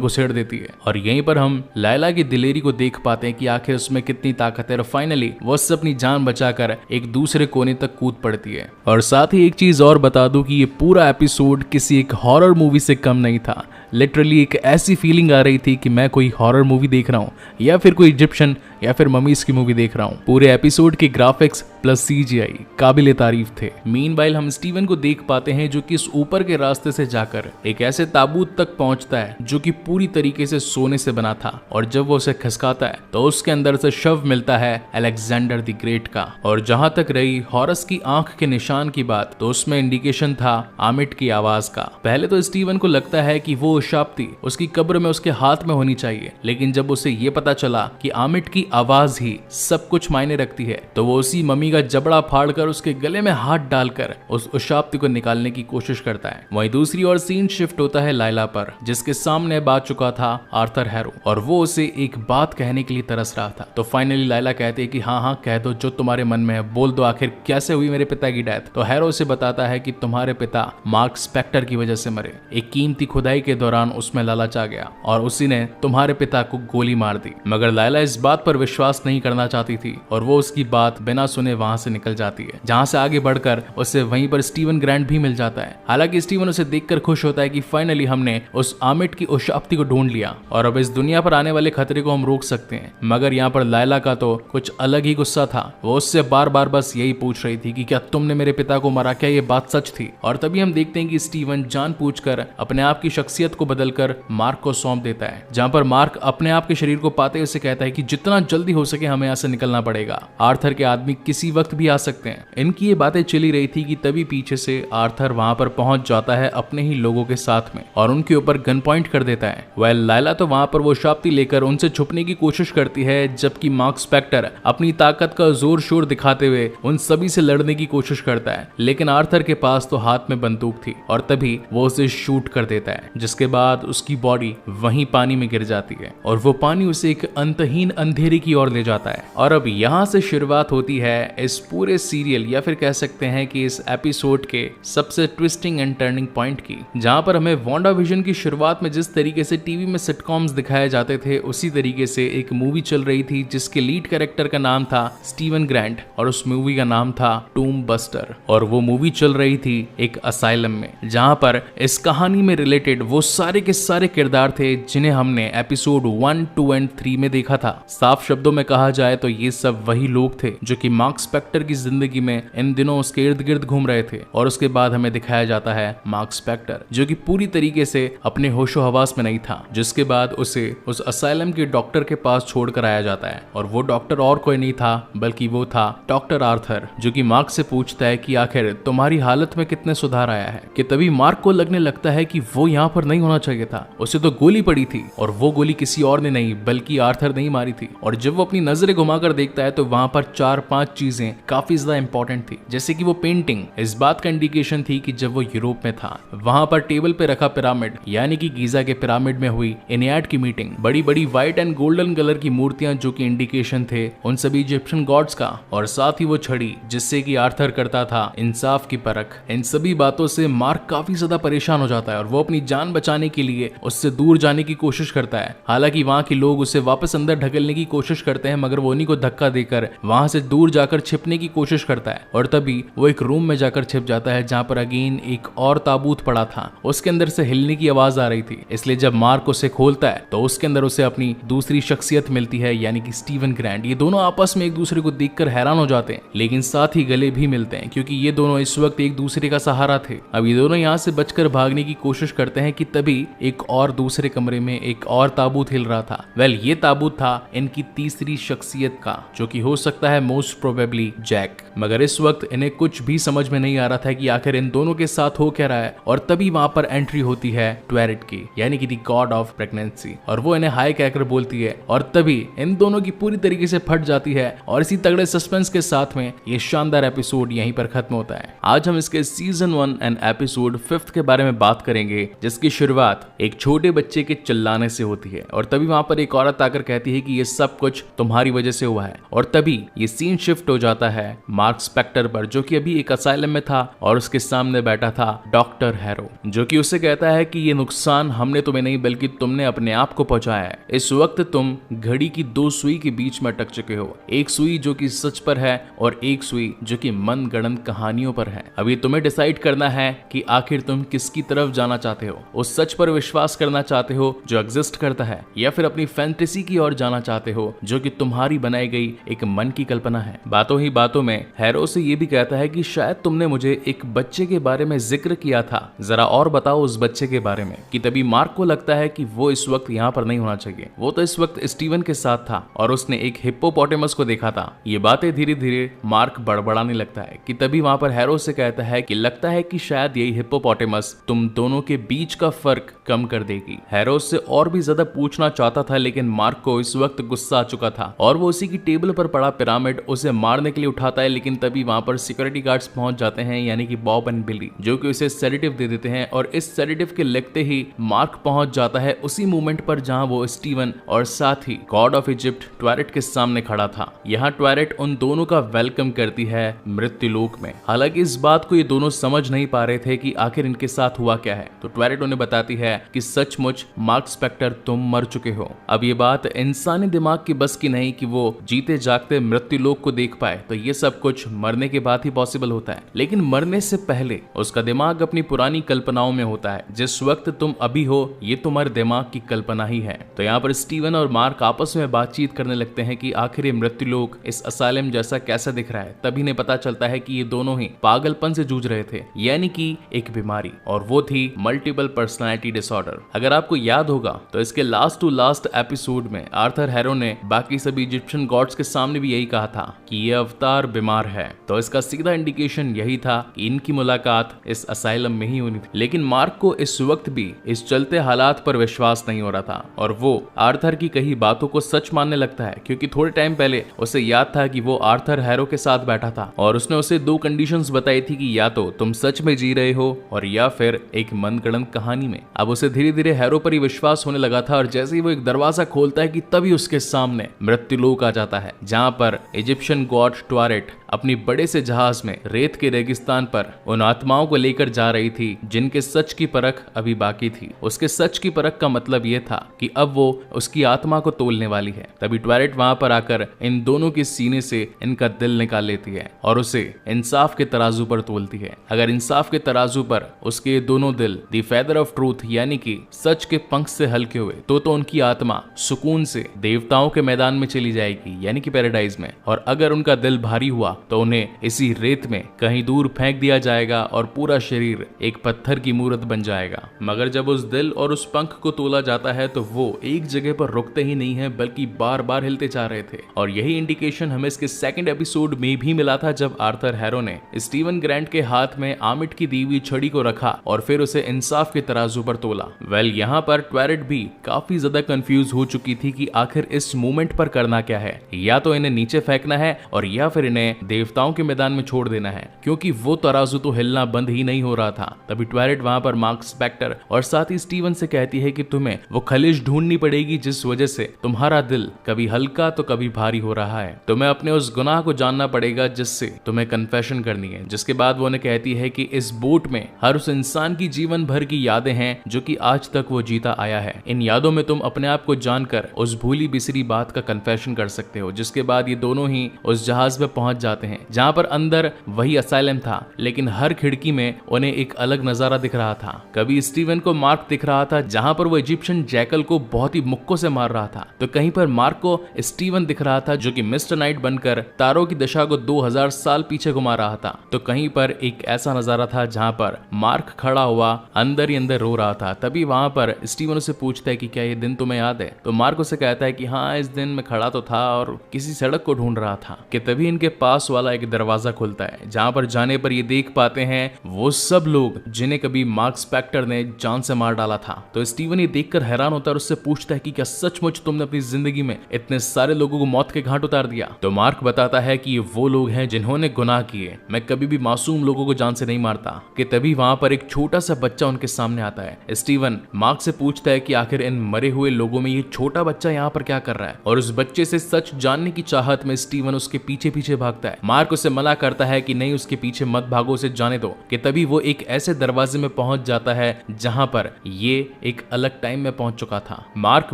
घुसेड़ देती है। और यहीं पर हम लायला की दिलेरी को देख पाते हैं कि आखिर उसमें कितनी ताकत है और फाइनली वो उससे अपनी जान बचाकर एक दूसरे कोने तक कूद पड़ती है। और साथ ही एक चीज और बता दूं कि ये पूरा एपिसोड किसी एक हॉरर मूवी से कम नहीं था। लिटरली एक ऐसी फीलिंग आ रही थी कि मैं कोई हॉरर मूवी देख रहा हूँ या फिर कोई इजिप्शियन या फिर ममीज की मूवी देख रहा हूँ। पूरे एपिसोड के ग्राफिक्स प्लस CGI काबिले तारीफ थे। मीनवाइल हम स्टीवन को देख पाते हैं जो कि इस ऊपर के रास्ते से जाकर एक ऐसे ताबूत तक पहुंचता है जो कि पूरी तरीके से सोने से बना था। और जब वो उसे खिसकाता है तो उसके अंदर से शव मिलता है अलेक्जेंडर द ग्रेट का। और जहां तक रही हॉरस की आंख के निशान की बात, तो उसमें इंडिकेशन था आमिट की आवाज का। पहले तो स्टीवन को लगता है कि वो शाप्ती उसकी कब्र में उसके हाथ में होनी चाहिए, लेकिन जब उसे ये पता चला कि आमिट की आवाज ही सब कुछ मायने रखती है तो वो उसी मम्मी का जबड़ा फाड़कर उसके गले में हाथ डालकर उस उशाप्ती को निकालने की कोशिश करता है। वहीं दूसरी ओर सीन शिफ्ट होता है लायला पर, जिसके सामने अब आ चुका था आर्थर हैरो और वो उसे एक बात कहने के लिए तरस रहा था। तो फाइनली लायला कहती है कि हाँ कह दो जो तुम्हारे मन में है, बोल दो आखिर कैसे हुई मेरे पिता की डेथ। तो हैरो उसे बताता है कि तुम्हारे पिता मार्क स्पेक्टर की वजह से मरे। एक कीमती खुदाई के दौरान उसमें लालच आ गया और उसी ने तुम्हारे पिता को गोली मार दी। मगर लायला इस बात पर विश्वास नहीं करना चाहती थी और वो उसकी बात बिना सुने वहां से निकल जाती है, जहां से आगे बढ़कर उसे वहीं पर स्टीवन ग्रैंट भी मिल जाता है। हालांकि स्टीवन उसे देखकर खुश होता है कि फाइनली हमने उस आमिट की उशाप्ती को ढूंढ लिया और अब इस दुनिया पर आने वाले खतरे को हम रोक सकते हैं। मगर यहाँ पर लायला का तो कुछ अलग ही गुस्सा था। वो उससे बार बार बस यही पूछ रही थी कि क्या तुमने मेरे पिता को मारा, क्या ये बात सच थी। और तभी हम देखते हैं कि स्टीवन जानबूझकर अपने आप की शख्सियत को बदलकर मार्क को सौंप देता है, जहां पर मार्क अपने आप के शरीर को पाते हुए उसे कहता है कि जितना जल्दी हो सके हमें यहाँ से निकलना पड़ेगा। आर्थर के आदमी किसी वक्त भी आ सकते हैं। इनकी ये बातें चली रही थी कि तभी पीछे से आर्थर वहां पर पहुंच जाता है अपने ही लोगों के साथ में और उनके ऊपर गन पॉइंट कर देता है। वेल लायला तो वहां पर वो शाप्ती लेकर उनसे छुपने की कोशिश करती है, जबकि मार्क स्पेक्टर अपनी ताकत का जोर शोर दिखाते हुए उन सभी से लड़ने की कोशिश करता है। लेकिन आर्थर के पास तो हाथ में बंदूक थी और तभी वो उसे शूट कर देता है, जिसके बाद उसकी बॉडी वहीं पानी में गिर जाती है और वो पानी उसे एक अंतहीन अंधेरे की ओर ले जाता है। और अब यहाँ से शुरुआत होती है इस पूरे सीरियल या फिर कह सकते हैं कि इस एपिसोड के सबसे ट्विस्टिंग एंड टर्निंग पॉइंट की, जहां पर हमें वांडाविजन की शुरुआत में जिस तरीके से टीवी में सिटकॉम्स दिखाए जाते थे उसी तरीके से एक मूवी चल रही थी जिसके लीड कैरेक्टर का नाम था स्टीवन ग्रैंट और उस मूवी का नाम था टूम बस्टर। और वो मूवी चल रही थी एक असाइलम में, जहां पर इस कहानी में रिलेटेड वो सारे के सारे किरदार थे जिन्हें हमने एपिसोड 1, 2 एंड 3 में देखा था। साफ शब्दों में कहा जाए तो ये सब वही लोग थे जो कि मार्क स्पेक्टर की जिंदगी में इन दिनों उसके इर्द गिर्द घूम रहे थे। और उसके बाद हमें दिखाया जाता है मार्क स्पेक्टर जो कि पूरी तरीके से अपने होशो हवास में नहीं था, जिसके बाद उसे उस असाइलम के डॉक्टर के पास छोड़कर आया जाता है। और वो डॉक्टर और कोई नहीं था बल्कि वो था डॉक्टर आर्थर, जो कि मार्क से पूछता है कि आखिर तुम्हारी हालत में कितने सुधार आया है। कि तभी मार्क को लगने लगता है कि वो यहाँ पर नहीं होना चाहिए था, उसे तो गोली पड़ी थी और वो गोली किसी और ने नहीं बल्कि आर्थर ने ही मारी थी। और जब वो अपनी नजरें घुमाकर देखता है तो वहां पर 4-5 चीजें काफी ज्यादा इंपॉर्टेंट थी, जैसे कि वो पेंटिंग इस बात का इंडिकेशन थी कि जब वो यूरोप में था वहां पर टेबल पे रखा पिरामिड यानी कि गीजा के पिरामिड में हुई एनियाड की मीटिंग, बड़ी बड़ी व्हाइट एंड गोल्डन कलर की मूर्तियां जो कि इंडिकेशन थे उन सभी इजिप्शियन गॉड्स का, और साथ ही वो छड़ी जिससे कि आर्थर करता था इंसाफ की परख। इन सभी बातों से मार्क काफी ज्यादा परेशान हो जाता है और वो अपनी जान बचाने के लिए उससे दूर जाने की कोशिश करता है। हालांकि वहां के लोग उसे वापस अंदर ढकेलने की कोशिश करते हैं, मगर वो उन्हीं को धक्का देकर वहां से दूर जाकर छिपने की कोशिश करता है। और तभी वो एक रूम में जाकर छिप जाता है जहां पर अगेन एक और ताबूत पड़ा था, उसके अंदर से हिलने की आवाज आ रही थी। इसलिए जब मार्क उसे खोलता है तो उसके अंदर उसे अपनी दूसरी शख्सियत मिलती है यानी कि स्टीवन ग्रैंट। ये दोनों आपस में एक दूसरे को देखकर हैरान हो जाते हैं, लेकिन साथ ही गले भी मिलते हैं क्योंकि ये दोनों इस वक्त एक दूसरे का सहारा थे। अब ये दोनों यहाँ से बचकर भागने की कोशिश करते हैं कि तभी एक और दूसरे कमरे में एक और ताबूत हिल रहा था। ये ताबूत था इनकी तीसरी शख्सियत का, जो कि हो सकता है मोस्ट प्रोबेबली जैक। मगर इस वक्त इन्हें कुछ भी समझ में नहीं आ रहा था कि आखिर इन दोनों के साथ हो क्या रहा है। और तभी वहां पर एंट्री होती है ट्वेरेट की, यानी कि दी गॉड ऑफ प्रेगनेंसी, और वो इन्हें हाय कहकर बोलती है। और तभी इन दोनों की पूरी तरीके से फट जाती है। और इसी तगड़े सस्पेंस के साथ में ये शानदार एपिसोड यहीं पर खत्म होता है। आज हम इसके सीजन 1 एंड एपिसोड 5 के बारे में बात करेंगे, जिसकी शुरुआत एक छोटे बच्चे के चिल्लाने से होती है। और तभी वहां पर एक औरत आकर कहती है कि ये सब कुछ तुम्हारी वजह से हुआ है। और तभी ये सीन शिफ्ट हो जाता है मार्क स्पेक्टर पर, जो कि अभी एक असाइलम में था और उसके सामने बैठा था डॉक्टर हैरो, जो कि उसे कहता है कि ये नुकसान हमने तुम्हें नहीं बल्कि तुमने अपने आप को पहुंचाया है। इस वक्त तुम घड़ी की 2 सुई के बीच में अटक चुके हो, एक सुई जो कि सच पर है और एक सुई जो कि मनगढ़ंत कहानियों पर है। अभी तुम्हें डिसाइड करना है कि आखिर तुम किसकी तरफ जाना चाहते हो, उस सच पर विश्वास करना चाहते हो जो एग्जिस्ट करता है, या फिर अपनी फैंटेसी की ओर जाना चाहते हो जो कि तुम्हारी बनाई गई एक मन की कल्पना है। बातों ही बातों में हैरो से ये भी कहता है कि शायद तुमने मुझे एक बच्चे के बारे में जिक्र किया था, जरा और बताओ उस बच्चे के बारे में। कि तभी मार्क को लगता है कि वो इस वक्त यहाँ पर नहीं होना चाहिए, वो तो इस वक्त स्टीवन के साथ था और उसने एक हिप्पोपोटेमस को देखा था। ये बातें धीरे धीरे मार्क बड़बड़ाने लगता है। कि तभी वहां पर हैरो से कहता है कि लगता है कि शायद यही हिप्पोपोटेमस तुम दोनों के बीच का फर्क कम कर देगी। हैरो से और भी ज्यादा पूछना चाहता था, लेकिन मार्क को इस वक्त गुस्सा आ चुका था और वो उसी की टेबल पर पड़ा पिरामिड उसे मारने के लिए उठाता है। लेकिन तभी वहां पर सिक्योरिटी गार्ड्स पहुंच जाते हैं, यानी कि बॉब एंड बिली, जो कि उसे सेडेटिव दे देते हैं। और इस सेडेटिव के लगते ही मार्क पहुंच जाता है उसी मोमेंट पर जहां वो स्टीवन और साथ ही गॉड ऑफ इजिप्ट ट्वेरेट के सामने खड़ा था। यहाँ ट्वेरेट उन दोनों का वेलकम करती है मृत्युलोक में। हालांकि इस बात को ये दोनों समझ नहीं पा रहे थे कि आखिर इनके साथ हुआ क्या है। तो ट्वेरेट उन्हें बताती है कि सचमुच मार्क स्पेक्टर तुम मर चुके हो। अब ये बात इंसानी दिमाग की बस की नहीं कि वो जीते जागते मृत्युलोक को देख पाए, तो ये सब कुछ मरने के बाद ही पॉसिबल होता है। लेकिन मरने से पहले उसका दिमाग अपनी पुरानी कल्पनाओं में होता है। जिस वक्त तुम अभी हो ये तुम्हारे दिमाग की कल्पना ही है। तो यहाँ पर स्टीवन और मार्क आपस में बातचीत करने लगते हैं कि आखिर ये मृत्युलोक इस असाइलम जैसा कैसा दिख रहा है। तभी इन्हें पता चलता है कि ये दोनों ही पागलपन से जूझ रहे थे, यानी कि एक बीमारी, और वो थी मल्टीपल पर्सनालिटी डिसऑर्डर। अगर आपको याद होगा तो इसके लास्ट टू लास्ट एपिसोड में आर्थर हैरो ने बाकी सभी इजिप्शियन गॉड्स के सामने भी यही कहा था कि ये अवतार बीमार है। तो इसका सीधा इंडिकेशन यही था कि इनकी मुलाकात इस असाइलम में ही होनी थी। लेकिन मार्क को इस वक्त भी इस चलते हालात पर विश्वास नहीं हो रहा था और वो आर्थर की कही बातों को सच मानने लगता है, क्योंकि थोड़े टाइम पहले उसे याद था कि वो आर्थर हैरो के साथ बैठा था और उसने उसे 2 कंडीशंस बताई थी कि या तो तुम सच में जी रहे हो और या फिर एक मनगढ़ंत कहानी में। अब उसे धीरे धीरे हैरो पर ही विश्वास होने लगा था और जैसे ही वो एक दरवाजा खोलता है कि तभी उसके सामने मृत्युलोक आ जाता है, जहां पर इजिप्शियन गॉड ट्वेरेट अपनी बड़े से जहाज में रेत के रेगिस्तान पर उन आत्माओं को लेकर जा रही थी जिनके सच की परख अभी बाकी थी। उसके सच की परख का मतलब यह था कि अब वो उसकी आत्मा को तोलने वाली है। तभी ट्वेरेट वहां पर आकर इन दोनों के सीने से इनका दिल निकाल लेती है और उसे इंसाफ के तराजू पर तोलती है। अगर इंसाफ के तराजू पर उसके दोनों दिल दी फेदर ऑफ ट्रूथ यानी कि सच के पंख से हल्के हुए तो उनकी आत्मा सुकून से देवताओं के मैदान में चली जाएगी, यानी कि पैराडाइज में। और अगर उनका दिल भारी हुआ तो उन्हें इसी रेत में कहीं दूर फेंक दिया जाएगा और पूरा शरीर एक पत्थर की मूर्त बन जाएगा। मगर जब उस दिल और उस पंख को तोला जाता है तो वो एक जगह पर रुकते ही नहीं है बल्कि बार बार हिलते जा रहे थे। और यही इंडिकेशन हमें इसके सेकंड एपिसोड में भी मिला था, जब आर्थर हैरो ने स्टीवन ग्रैंट के हाथ में आमिट की दी हुई छड़ी को रखा और फिर उसे इंसाफ के तराजू पर तोला। यहाँ पर ट्वेरेट भी काफी ज्यादा कंफ्यूज हो चुकी थी कि आखिर इस मोमेंट पर करना क्या है, या तो इन्हें नीचे फेंकना है और या फिर इन्हें देवताओं के मैदान में छोड़ देना है, क्योंकि वो तराजू तो हिलना बंद ही नहीं हो रहा था। तभी ट्वेरेट वहां पर मार्क स्पेक्टर और साथ ही स्टीवन से कहती है कि तुम्हें वो खलिश ढूंढनी पड़ेगी जिस वजह से तुम्हारा दिल कभी हल्का तो कभी भारी हो रहा है। तुम्हें अपने उस गुनाह को जानना पड़ेगा जिससे तुम्हें कन्फेशन करनी है। जिसके बाद वो उन्हें कहती है कि इस बोट में हर उस इंसान की जीवन भर की यादें हैं जो कि आज तक वो जीता आया है। इन यादों में तुम अपने आप को जानकर उस भूली बिसरी बात का कन्फेशन कर सकते हो। जिसके बाद ये दोनों ही उस जहाज में पहुंच जाते हैं जहां पर अंदर वही असाइलम था, लेकिन हर खिड़की में उन्हें एक अलग नजारा दिख रहा था। कभी स्टीवन को मार्क दिख रहा था जहां पर वो इजिप्शियन जैकल को बहुत ही मुक्कों से मार रहा था, तो कहीं पर मार्क को स्टीवन दिख रहा था जो कि मिस्टर नाइट बनकर तारों की दशा को 2000 साल पीछे घुमा रहा था। तो कहीं पर एक ऐसा नजारा था जहां पर मार्क खड़ा हुआ अंदर ही अंदर रो रो रहा था। तभी वहां पर स्टीवन उसे पूछता है कि क्या ये दिन तुम्हें याद है? तो मार्क उसे कहता है कि हाँ, इस दिन मैं खड़ा तो था और किसी सड़क को ढूंढ रहा था कि तभी इनके पास वाला एक दरवाजा खुलता है, जहां पर जाने पर ये देख पाते हैं वो सब लोग जिन्हें कभी मार्क स्पेक्टर ने जान से मार डाला था। तो स्टीवन ये देखकर हैरान होता है और उससे पूछता है कि क्या सचमुच तुमने अपनी जिंदगी में इतने सारे लोगों को मौत के घाट उतार दिया? तो मार्क बताता है कि ये वो लोग हैं जिन्होंने गुनाह किए, मैं कभी भी मासूम लोगों को जान से नहीं मारता। कि तभी वहां पर एक छोटा सा बच्चा उनके सामने आता है। स्टीवन मार्क से पूछता है कि आखिर इन मरे हुए लोगों में ये छोटा बच्चा यहाँ पर क्या कर रहा है, और उस बच्चे से सच जानने की चाहत में स्टीवन उसके पीछे पीछे भागता है। मार्क उसे मना करता है कि नहीं, उसके पीछे मत भागो, उसे जाने दो। कि तभी वो एक ऐसे दरवाजे में पहुंच जाता है जहां पर ये एक अलग टाइम में पहुंच चुका था। मार्क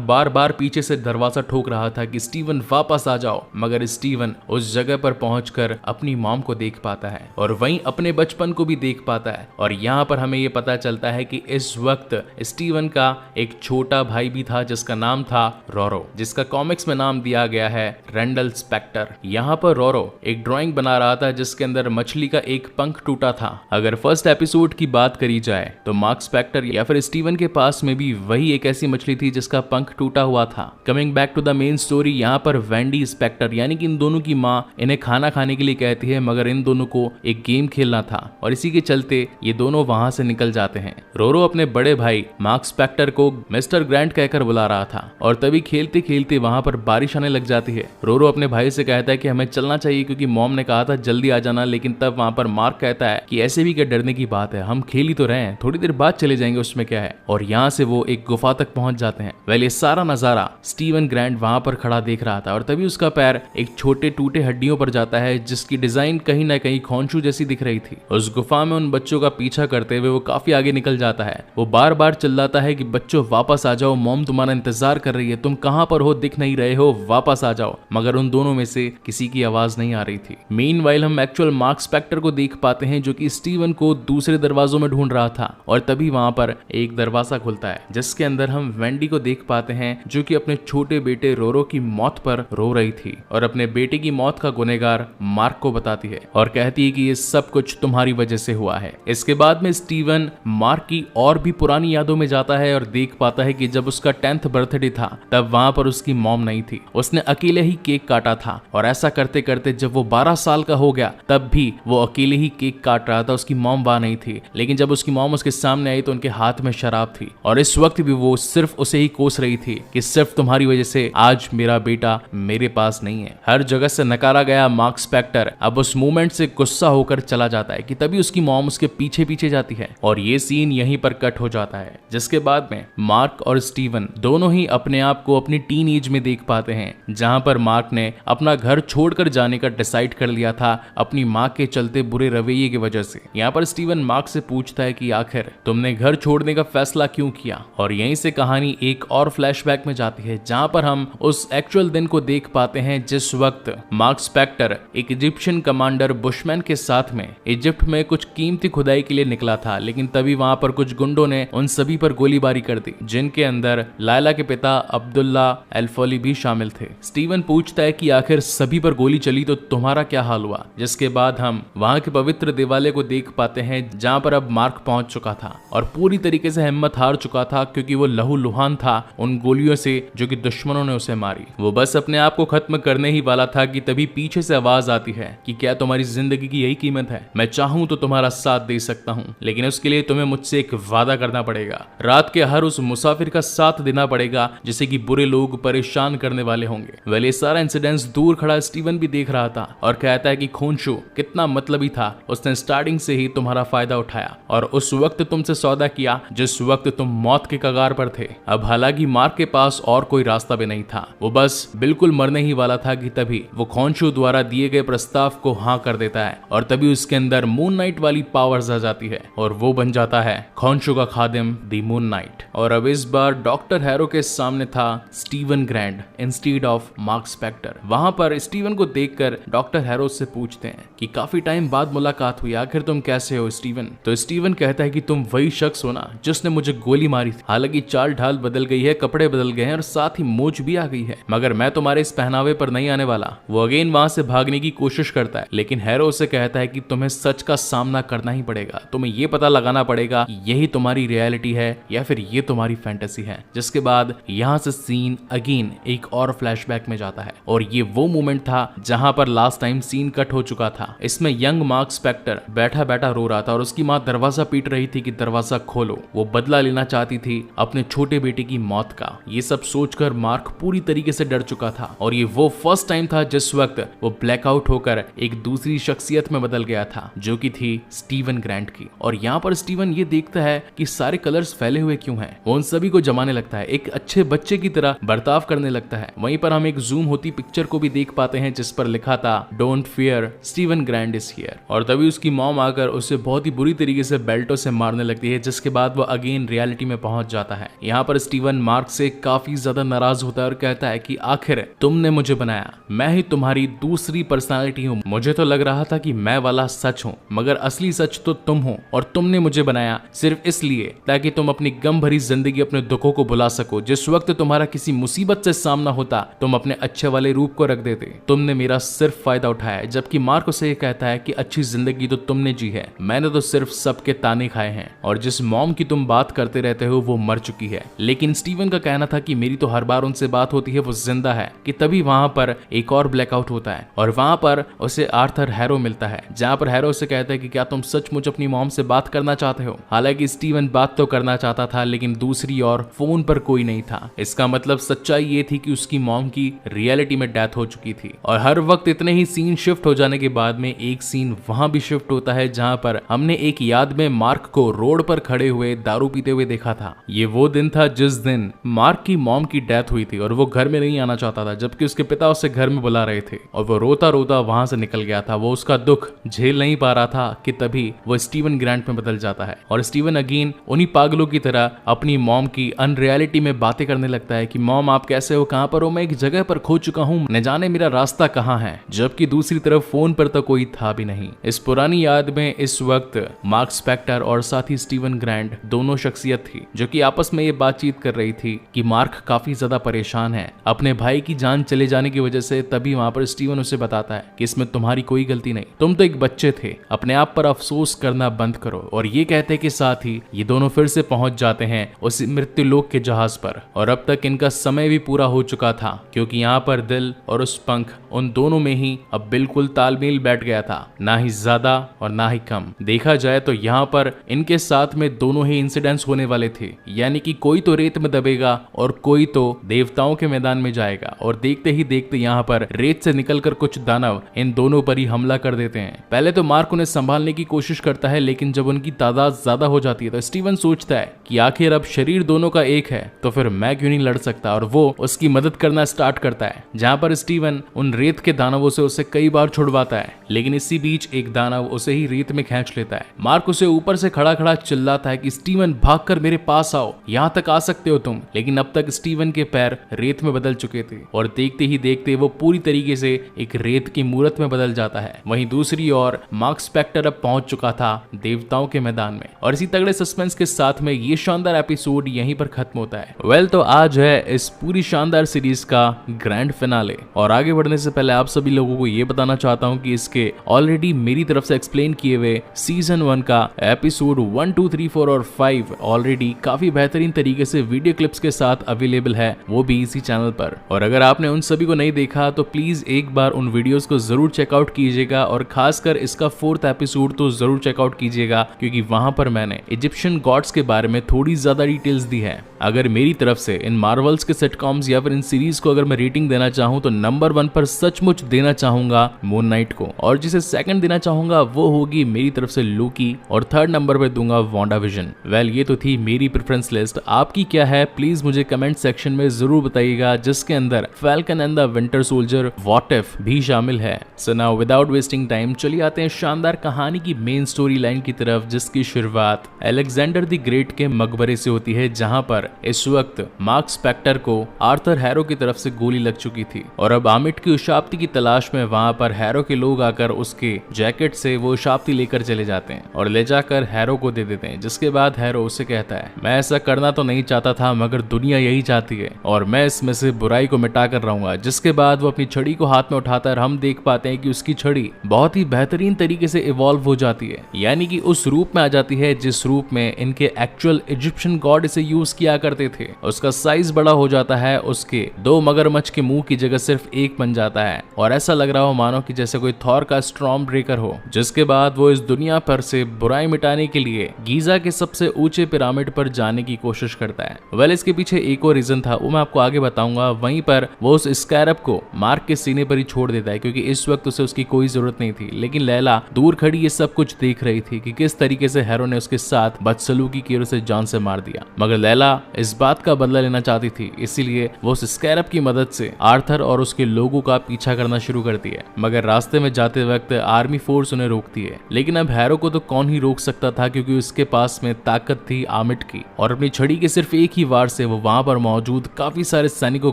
बार बार पीछे से दरवाजा ठोक रहा था कि स्टीवन वापस आ जाओ, मगर स्टीवन उस जगह पर पहुंचकर अपनी मॉम को देख पाता है और वहीं अपने बचपन को भी देख पाता है। और यहाँ पर हमें ये पता चलता है कि इस वक्त स्टीवन का एक छोटा भाई भी था जिसका नाम था रोरो, जिसका कॉमिक्स में नाम दिया गया है रेंडल स्पेक्टर। यहाँ पर रोरो एक ड्राइंग बना रहा था जिसके अंदर मछली का एक पंख टूटा था। अगर फर्स्ट एपिसोड की बात करी जाए तो मार्क स्पेक्टर या फिर स्टीवन के पास में भी वही एक ऐसी मछली थी जिसका पंख टूटा हुआ था। Coming back to the main story, यहाँ पर वेंडी स्पेक्टर यानी कि इन दोनों की माँ इन्हें खाना खाने के लिए कहती है, मगर इन दोनों को एक गेम खेलना था और इसी के चलते ये दोनों वहां से निकल जाते हैं। रोरो अपने बड़े भाई मार्क स्पेक्टर को मिस्टर ग्रैंट कहकर बुला रहा था और तभी खेलते खेलते वहां पर बारिश आने लग जाती है। रोरो अपने भाई से कहता है कि हमें चलना चाहिए क्योंकि मॉम ने कहा था जल्दी आ जाना, लेकिन तब वहां पर मार्क कहता है कि ऐसे भी क्या डरने की बात है, हम खेल ही तो रहे हैं, थोड़ी देर बाद चले जाएंगे, उसमें क्या है। और यहाँ से वो एक गुफा तक पहुंच जाते हैं। वेल, ये सारा नजारा स्टीवन ग्रैंट वहां पर खड़ा देख रहा था और तभी उसका पैर एक छोटे टूटे हड्डियों पर जाता है जिसकी डिजाइन कहीं ना कहीं खोंचू जैसी दिख रही थी। उस गुफा में उन बच्चों का पीछा करते हुए वो काफी आगे निकल जाता है। वो बार बार चिल्लाता है कि बच्चों वापस आ जाओ, मॉम तुम्हारा इंतजार कर रही है, तुम कहां पर हो, दिख नहीं रहे हो, वापस आ जाओ। मगर उन दोनों में से किसी की आवाज नहीं आ रही थी। मीनवाइल हम एक्चुअल मार्क स्पेक्टर को देख पाते हैं जो कि स्टीवन को दूसरे दरवाजों में ढूंढ रहा था और तभी वहां पर एक दरवाजा खुलता है जिसके अंदर हम वेंडी को देख पाते हैं जो कि अपने छोटे बेटे रोरो की मौत पर रो रही थी और अपने बेटे की मौत का गुनहगार मार्क को बताती है और कहती है कि ये सब कुछ तुम्हारी वजह से हुआ है। इसके बाद में स्टीवन मार्क की और भी पुरानी यादों में जाता है और देख पाता है कि जब उसका 10th बर्थडे था तब वहां पर उसकी मॉम नहीं थी, उसने अकेले ही केक काटा था और ऐसा करते करते जब वो 12 साल का हो गया तब भी वो अकेले ही केक काट रहा था, उसकी मॉम वहां नहीं थी। लेकिन जब उसकी मॉम उसके सामने आई तो उनके हाथ में शराब थी और इस वक्त भी वो सिर्फ उसे ही कोस रही थी कि सिर्फ तुम्हारी वजह से आज मेरा बेटा मेरे पास नहीं है। हर जगह से नकारा गया मार्क स्पेक्टर अब उस मोमेंट से गुस्सा होकर चला जाता है कि तभी उसकी मॉम उसके पीछे पीछे जाती है और ये सीन यहीं पर कट हो जाता है। जिसके बाद में मार्क और स्टीवन दोनों ही अपने आप को अपनी टीन एज में देख पाते हैं जहां पर मार्क ने अपना घर छोड़कर जाने का डिसाइड कर लिया था अपनी माँ के चलते बुरे रवैये की वजह से। यहाँ पर स्टीवन मार्क से पूछता है कि आखिर तुमने घर छोड़ने का फैसला क्यों किया, और यहीं से कहानी एक और फ्लैशबैक में जाती है जहां पर हम उस एक्चुअल दिन को देख पाते हैं जिस वक्त मार्क स्पेक्टर एक इजिप्शियन कमांडर बुशमैन के साथ में इजिप्ट में कुछ कीमती खुदाई के लिए निकला था। लेकिन तभी वहां पर कुछ गुंडों ने उन सभी पर गोलीबारी कर दी जिनके अंदर लायला के पिता अब्दुल्ला एल्फोली भी शामिल थे। स्टीवन पूछता है कि आखिर सभी पर गोली चली तो तुम्हारा क्या हाल हुआ। जिसके बाद हम वहां के पवित्र देवालय को देख पाते हैं जहां पर अब मार्क पहुंच चुका था और पूरी तरीके से हिम्मत हार चुका था क्योंकि वो लहूलुहान था उन गोलियों से जो कि दुश्मनों ने उसे मारी। वो बस अपने आप को खत्म करने ही वाला था कि तभी पीछे से आवाज आती है कि क्या तुम्हारी जिंदगी की यही कीमत है? मैं चाहूं तो तुम्हारा साथ दे सकता हूं, लेकिन उसके लिए तुम्हें मुझसे एक वादा करना पड़ेगा। रात के हर उस मुसाफिर का साथ देना पड़ेगा जिसे कि बुरे लोग परेशान करने वाले होंगे। वेल, ये सारा इंसिडेंस दूर खड़ा स्टीवन भी देख रहा था और कहता है कि खोंशू कितना मतलबी था, उसने स्टार्टिंग से ही तुम्हारा फायदा उठाया और उस वक्त तुमसे सौदा किया जिस वक्त तुम मौत के कगार पर थे। अब हालांकि मार्क के पास और कोई रास्ता भी नहीं था, वो बस बिल्कुल मरने ही वाला था कि तभी वो खोंशू द्वारा दिए गए प्रस्ताव को हाँ कर देता है और तभी उसके अंदर मून नाइट वाली पावर्स आ जाती है और वो बन जाता है खोंशू का खादिम द मून नाइट। और अब इस बार डॉक्टर हैरो के सामने था Steven Grant instead of Mark Spector. वहां पर स्टीवन को देखकर डॉक्टर हैरो से पूछते हैं कि काफी टाइम बाद मुलाकात हुई, आखिर तुम कैसे हो स्टीवन? तो स्टीवन कहता है कि तुम वही शख्स हो ना जिसने मुझे गोली मारी थी। हालांकि चाल ढाल बदल गई है, कपड़े बदल गए हैं और साथ ही मोच भी आ गई है, मगर मैं तुम्हारे इस पहनावे पर नहीं आने वाला। वो अगेन वहां से भागने की कोशिश करता है लेकिन हैरो उसे कहता है कि तुम्हें सच का सामना करना ही पड़ेगा, तुम्हें ये पता लगाना पड़ेगा यही तुम्हारा तुम्हारी रियलिटी है या फिर ये तुम्हारी फैंटेसी है। जिसके बाद यहाँ से सीन अगेन एक और फ्लैशबैक में जाता है और ये वो मोमेंट था जहां पर लास्ट टाइम सीन कट हो चुका था। इसमें यंग मार्क स्पेक्टर बैठा बैठा रो रहा था और उसकी माँ दरवाजा पीट रही थी कि दरवाजा खोलो। वो बदला लेना चाहती थी अपने छोटे बेटे की मौत का। ये सब सोचकर मार्क पूरी तरीके से डर चुका था और ये वो फर्स्ट टाइम था जिस वक्त वो ब्लैकआउट होकर एक दूसरी शख्सियत में बदल गया था जो कि थी स्टीवन ग्रांट की। और यहाँ पर स्टीवन ये देखता है कि सारे कलर्स फैले हुए क्यों हैं। वो उन सभी को जमाने लगता है, एक अच्छे बच्चे की तरह बर्ताव करने लगता है। वहीं पर हम एक जूम होती पिक्चर को भी देख पाते हैं जिस पर लिखा था don't fear Steven grant is here. और तभी उसकी मॉम आकर उसे बहुत ही बुरी तरीके से बेल्टों से मारने लगती है, जिसके बाद वो अगेन रियलिटी में पहुंच जाता है। यहाँ पर स्टीवन मार्क से काफी ज्यादा नाराज होता है और कहता है कि आखिर तुमने मुझे बनाया, मैं ही तुम्हारी दूसरी पर्सनालिटी हूँ। मुझे तो लग रहा था कि मैं वाला सच हूँ, मगर असली सच तो तुम हो और तुमने मुझे बनाया सिर्फ इसलिए ताकि तुम अपनी गम भरी जिंदगी, अपने दुखों को भुला सको। जिस वक्त तुम्हारा किसी मुसीबत से सामना होता तुम अपने अच्छे वाले रूप को रख देते। तुमने मेरा सिर्फ फायदा उठाया है। जबकि मार्क उसे कहता है कि अच्छी जिंदगी तो तुमने जी है, मैंने तो सिर्फ सबके ताने खाए हैं और जिस मॉम की तुम बात करते रहते हो वो मर चुकी है। लेकिन स्टीवन का कहना था कि मेरी तो हर बार उनसे बात होती है, वो जिंदा है। कि तभी वहां पर एक और ब्लैकआउट होता है और वहां पर उसे आर्थर हैरो मिलता है, जहां पर हैरो से कहता है कि क्या तुम सचमुच अपनी मॉम से बात करना चाहते हो। हालांकि स्टीवन बात तो करना चाहता था लेकिन दूसरी ओर फोन पर कोई नहीं था। इसका मतलब सच्चाई ये थी कि उसकी मॉम की रियलिटी में डेथ हो चुकी थी। और हर वक्त इतने ही सीन शिफ्ट हो जाने के बाद में एक सीन वहां भी शिफ्ट होता है जहां पर हमने एक याद में मार्क को रोड पर खड़े हुए दारू पीते हुए देखा था। ये वो दिन था जिस दिन मार्क की मॉम की डेथ हुई थी और वो घर में नहीं आना चाहता था, जबकि उसके पिता उसे घर में बुला रहे थे और वो रोता रोता वहां से निकल गया था। वो उसका दुख झेल नहीं पा रहा था कि तभी वो स्टीवन ग्रांट में बदल जाता है और स्टीवन अगेन उन्हीं पागलों की तरह अपनी मॉम की अनरियलिटी में बातें करने लगता है कि मॉम आप कैसे हो, कहां पर हो, मैं एक जगह पर खो चुका हूं, न जाने मेरा रास्ता कहां है। जबकि दूसरी तरफ फोन पर तो कोई था भी नहीं। इस पुरानी याद में इस वक्त मार्क स्पेक्टर और साथ ही स्टीवन ग्रांट दोनों शख्सियत थी जो कि आपस में ये बातचीत कर रही थी कि मार्क काफी ज्यादा परेशान है अपने भाई की जान चले जाने की वजह से। तभी वहां पर स्टीवन उसे बताता है कि इसमें तुम्हारी कोई गलती नहीं, तुम तो एक बच्चे थे, अपने आप पर अफसोस करना बंद करो। और ये कहते के साथ ही ये दोनों फिर से पहुंच जाते हैं उस मृत्युलोक के जहाज पर। और अब तक इनका समय भी पूरा हो चुका था क्योंकि यहाँ पर दिल और उस पंख उन दोनों में ही अब बिल्कुल तालमेल बैठ गया था, ना ही ज्यादा और ना ही कम। देखा जाए तो यहाँ पर इनके साथ में दोनों ही इंसिडेंट्स होने वाले थे, यानी कि कोई तो रेत में दबेगा और कोई तो देवताओं के मैदान में जाएगा। और देखते ही देखते यहाँ पर रेत से निकलकर कुछ दानव इन दोनों पर ही हमला कर देते हैं। पहले तो मार्क उन्हें संभालने की कोशिश करता है लेकिन जब उनकी तादाद ज्यादा हो जाती है तो स्टीवन सोचता है कि आखिर अब शरीर दोनों का एक है तो फिर मैं क्यों नहीं लड़ सकता, और वो उसकी मदद करना स्टार्ट करता है। जहां पर स्टीवन उन रेत के दानवों से उसे कई बार छुड़वाता है लेकिन इसी बीच एक दानव उसे ही रेत में खींच लेता है। मार्क उसे ऊपर से खड़ा खड़ा चिल्लाता है कि स्टीवन भागकर मेरे पास आओ, यहाँ तक आ सकते हो तुम। लेकिन अब तक स्टीवन के पैर रेत में बदल चुके थे और देखते ही देखते वो पूरी तरीके से एक रेत की मूर्त में बदल जाता है। वहीं दूसरी ओर मार्क स्पेक्टर अब पहुंच चुका था देवताओं के मैदान में। और इसी तगड़े सस्पेंस के साथ में ये शानदार एपिसोड यहीं पर खत्म होता है। वेल तो आज है इस पूरी शानदार सीरीज का ग्रैंड फिनाले। और आगे बढ़ने से पहले आप सभी लोगों को ये बताना चाहता हूँ कि इसके ऑलरेडी मेरी तरफ से एक्सप्लेन किए हुए सीजन 1 का एपिसोड 1, 2, 3, 4 और 5 ऑलरेडी काफी बेहतरीन तरीके से वीडियो क्लिप्स के साथ अवेलेबल है, वो भी इसी चैनल पर। और अगर आपने उन सभी को नहीं देखा तो प्लीज एक बार उन वीडियोस को जरूर चेकआउट कीजिएगा और खासकर इसका 4th एपिसोड तो जरूर चेकआउट कीजिएगा क्योंकि वहां पर मैंने इजिप्शियन गॉड्स के बारे में थोड़ी ज्यादा डिटेल्स दी है। अगर मेरी तरफ से इन मार्वल्स के सिटकॉम्स या फिर इन सीरीज को अगर मैं रेटिंग देना चाहूँ तो नंबर 1 पर सचमुच देना चाहूंगा मून नाइट को, और जिसे सेकंड देना चाहूंगा वो होगी मेरी तरफ से लोकी, और थर्ड नंबर पे दूंगा वांडाविजन। वेल ये तो थी मेरी प्रेफरेंस लिस्ट, आपकी क्या है प्लीज मुझे कमेंट सेक्शन में जरूर बताइएगा, जिसके अंदर falcon and the winter soldier what if भी शामिल है। So now without wasting time चलिए आते हैं शानदार कहानी की मेन स्टोरी लाइन की तरफ, जिसकी शुरुआत अलेक्जेंडर द ग्रेट के मकबरे से होती है, जहां पर इस वक्त मार्क स्पेक्टर को आर्थर हैरो की तरफ से गोली लग चुकी थी और अब आमिट की उशाप्ति की तलाश में वहां पर हैरो के लोग आकर उसके जैकेट से वो उशाप्ति लेकर चले जाते हैं और ले जाकर हैरो को दे देते हैं। जिसके बाद हैरो उसे कहता है मैं ऐसा करना तो नहीं चाहता था मगर दुनिया यही चाहती है और मैं इसमें से बुराई को मिटा कर रहूंगा। जिसके बाद वो अपनी छड़ी को हाथ में उठाता है और हम देख पाते हैं कि उसकी छड़ी बहुत ही बेहतरीन तरीके से इवॉल्व हो जाती है, यानी कि उस रूप में आ जाती है जिस रूप में इनके एक्चुअल इजिप्शियन गॉड इसे यूज किया करते थे। उसका साइज बड़ा हो जाता है, उसके 2 मगरमच्छ के मुंह की जगह सिर्फ एक बन जाता है और ऐसा लग रहा हो मानो कि जैसे कोई थॉर का स्टॉर्म ब्रेकर हो। जिसके बाद वो इस दुनिया पर से बुराई मिटाने के लिए गीजा के सबसे ऊंचे पिरामिड पर जाने की कोशिश करता है। वेल, इसके पीछे एक और रीजन था, वो मैं आपको आगे बताऊंगा। वहीं पर वो उस स्कैरब को मार्क के सीने पर ही छोड़ देता है क्योंकि इस वक्त उसे उसकी कोई जरूरत नहीं थी। लेकिन लैला दूर खड़ी ये सब कुछ देख रही थी कि किस तरीके से हैरो ने उसके साथ बदसलूकी की और उसे जान से मार दिया। मगर लैला इस बात का बदला लेना चाहती थी, इसीलिए वो उस स्कैरब की मदद से आर्थर और उसके लोगों का पीछा करना शुरू करती है। मगर रास्ते में जाते वक्त आर्मी फोर्स उन्हें रोकती है। लेकिन अब हैरो को तो कौन ही रोक सकता था क्योंकि उसके पास में ताकत थी आमिट की और अपनी छड़ी के सिर्फ एक ही वार से वो वहां पर मौजूद काफी सारे सैनिकों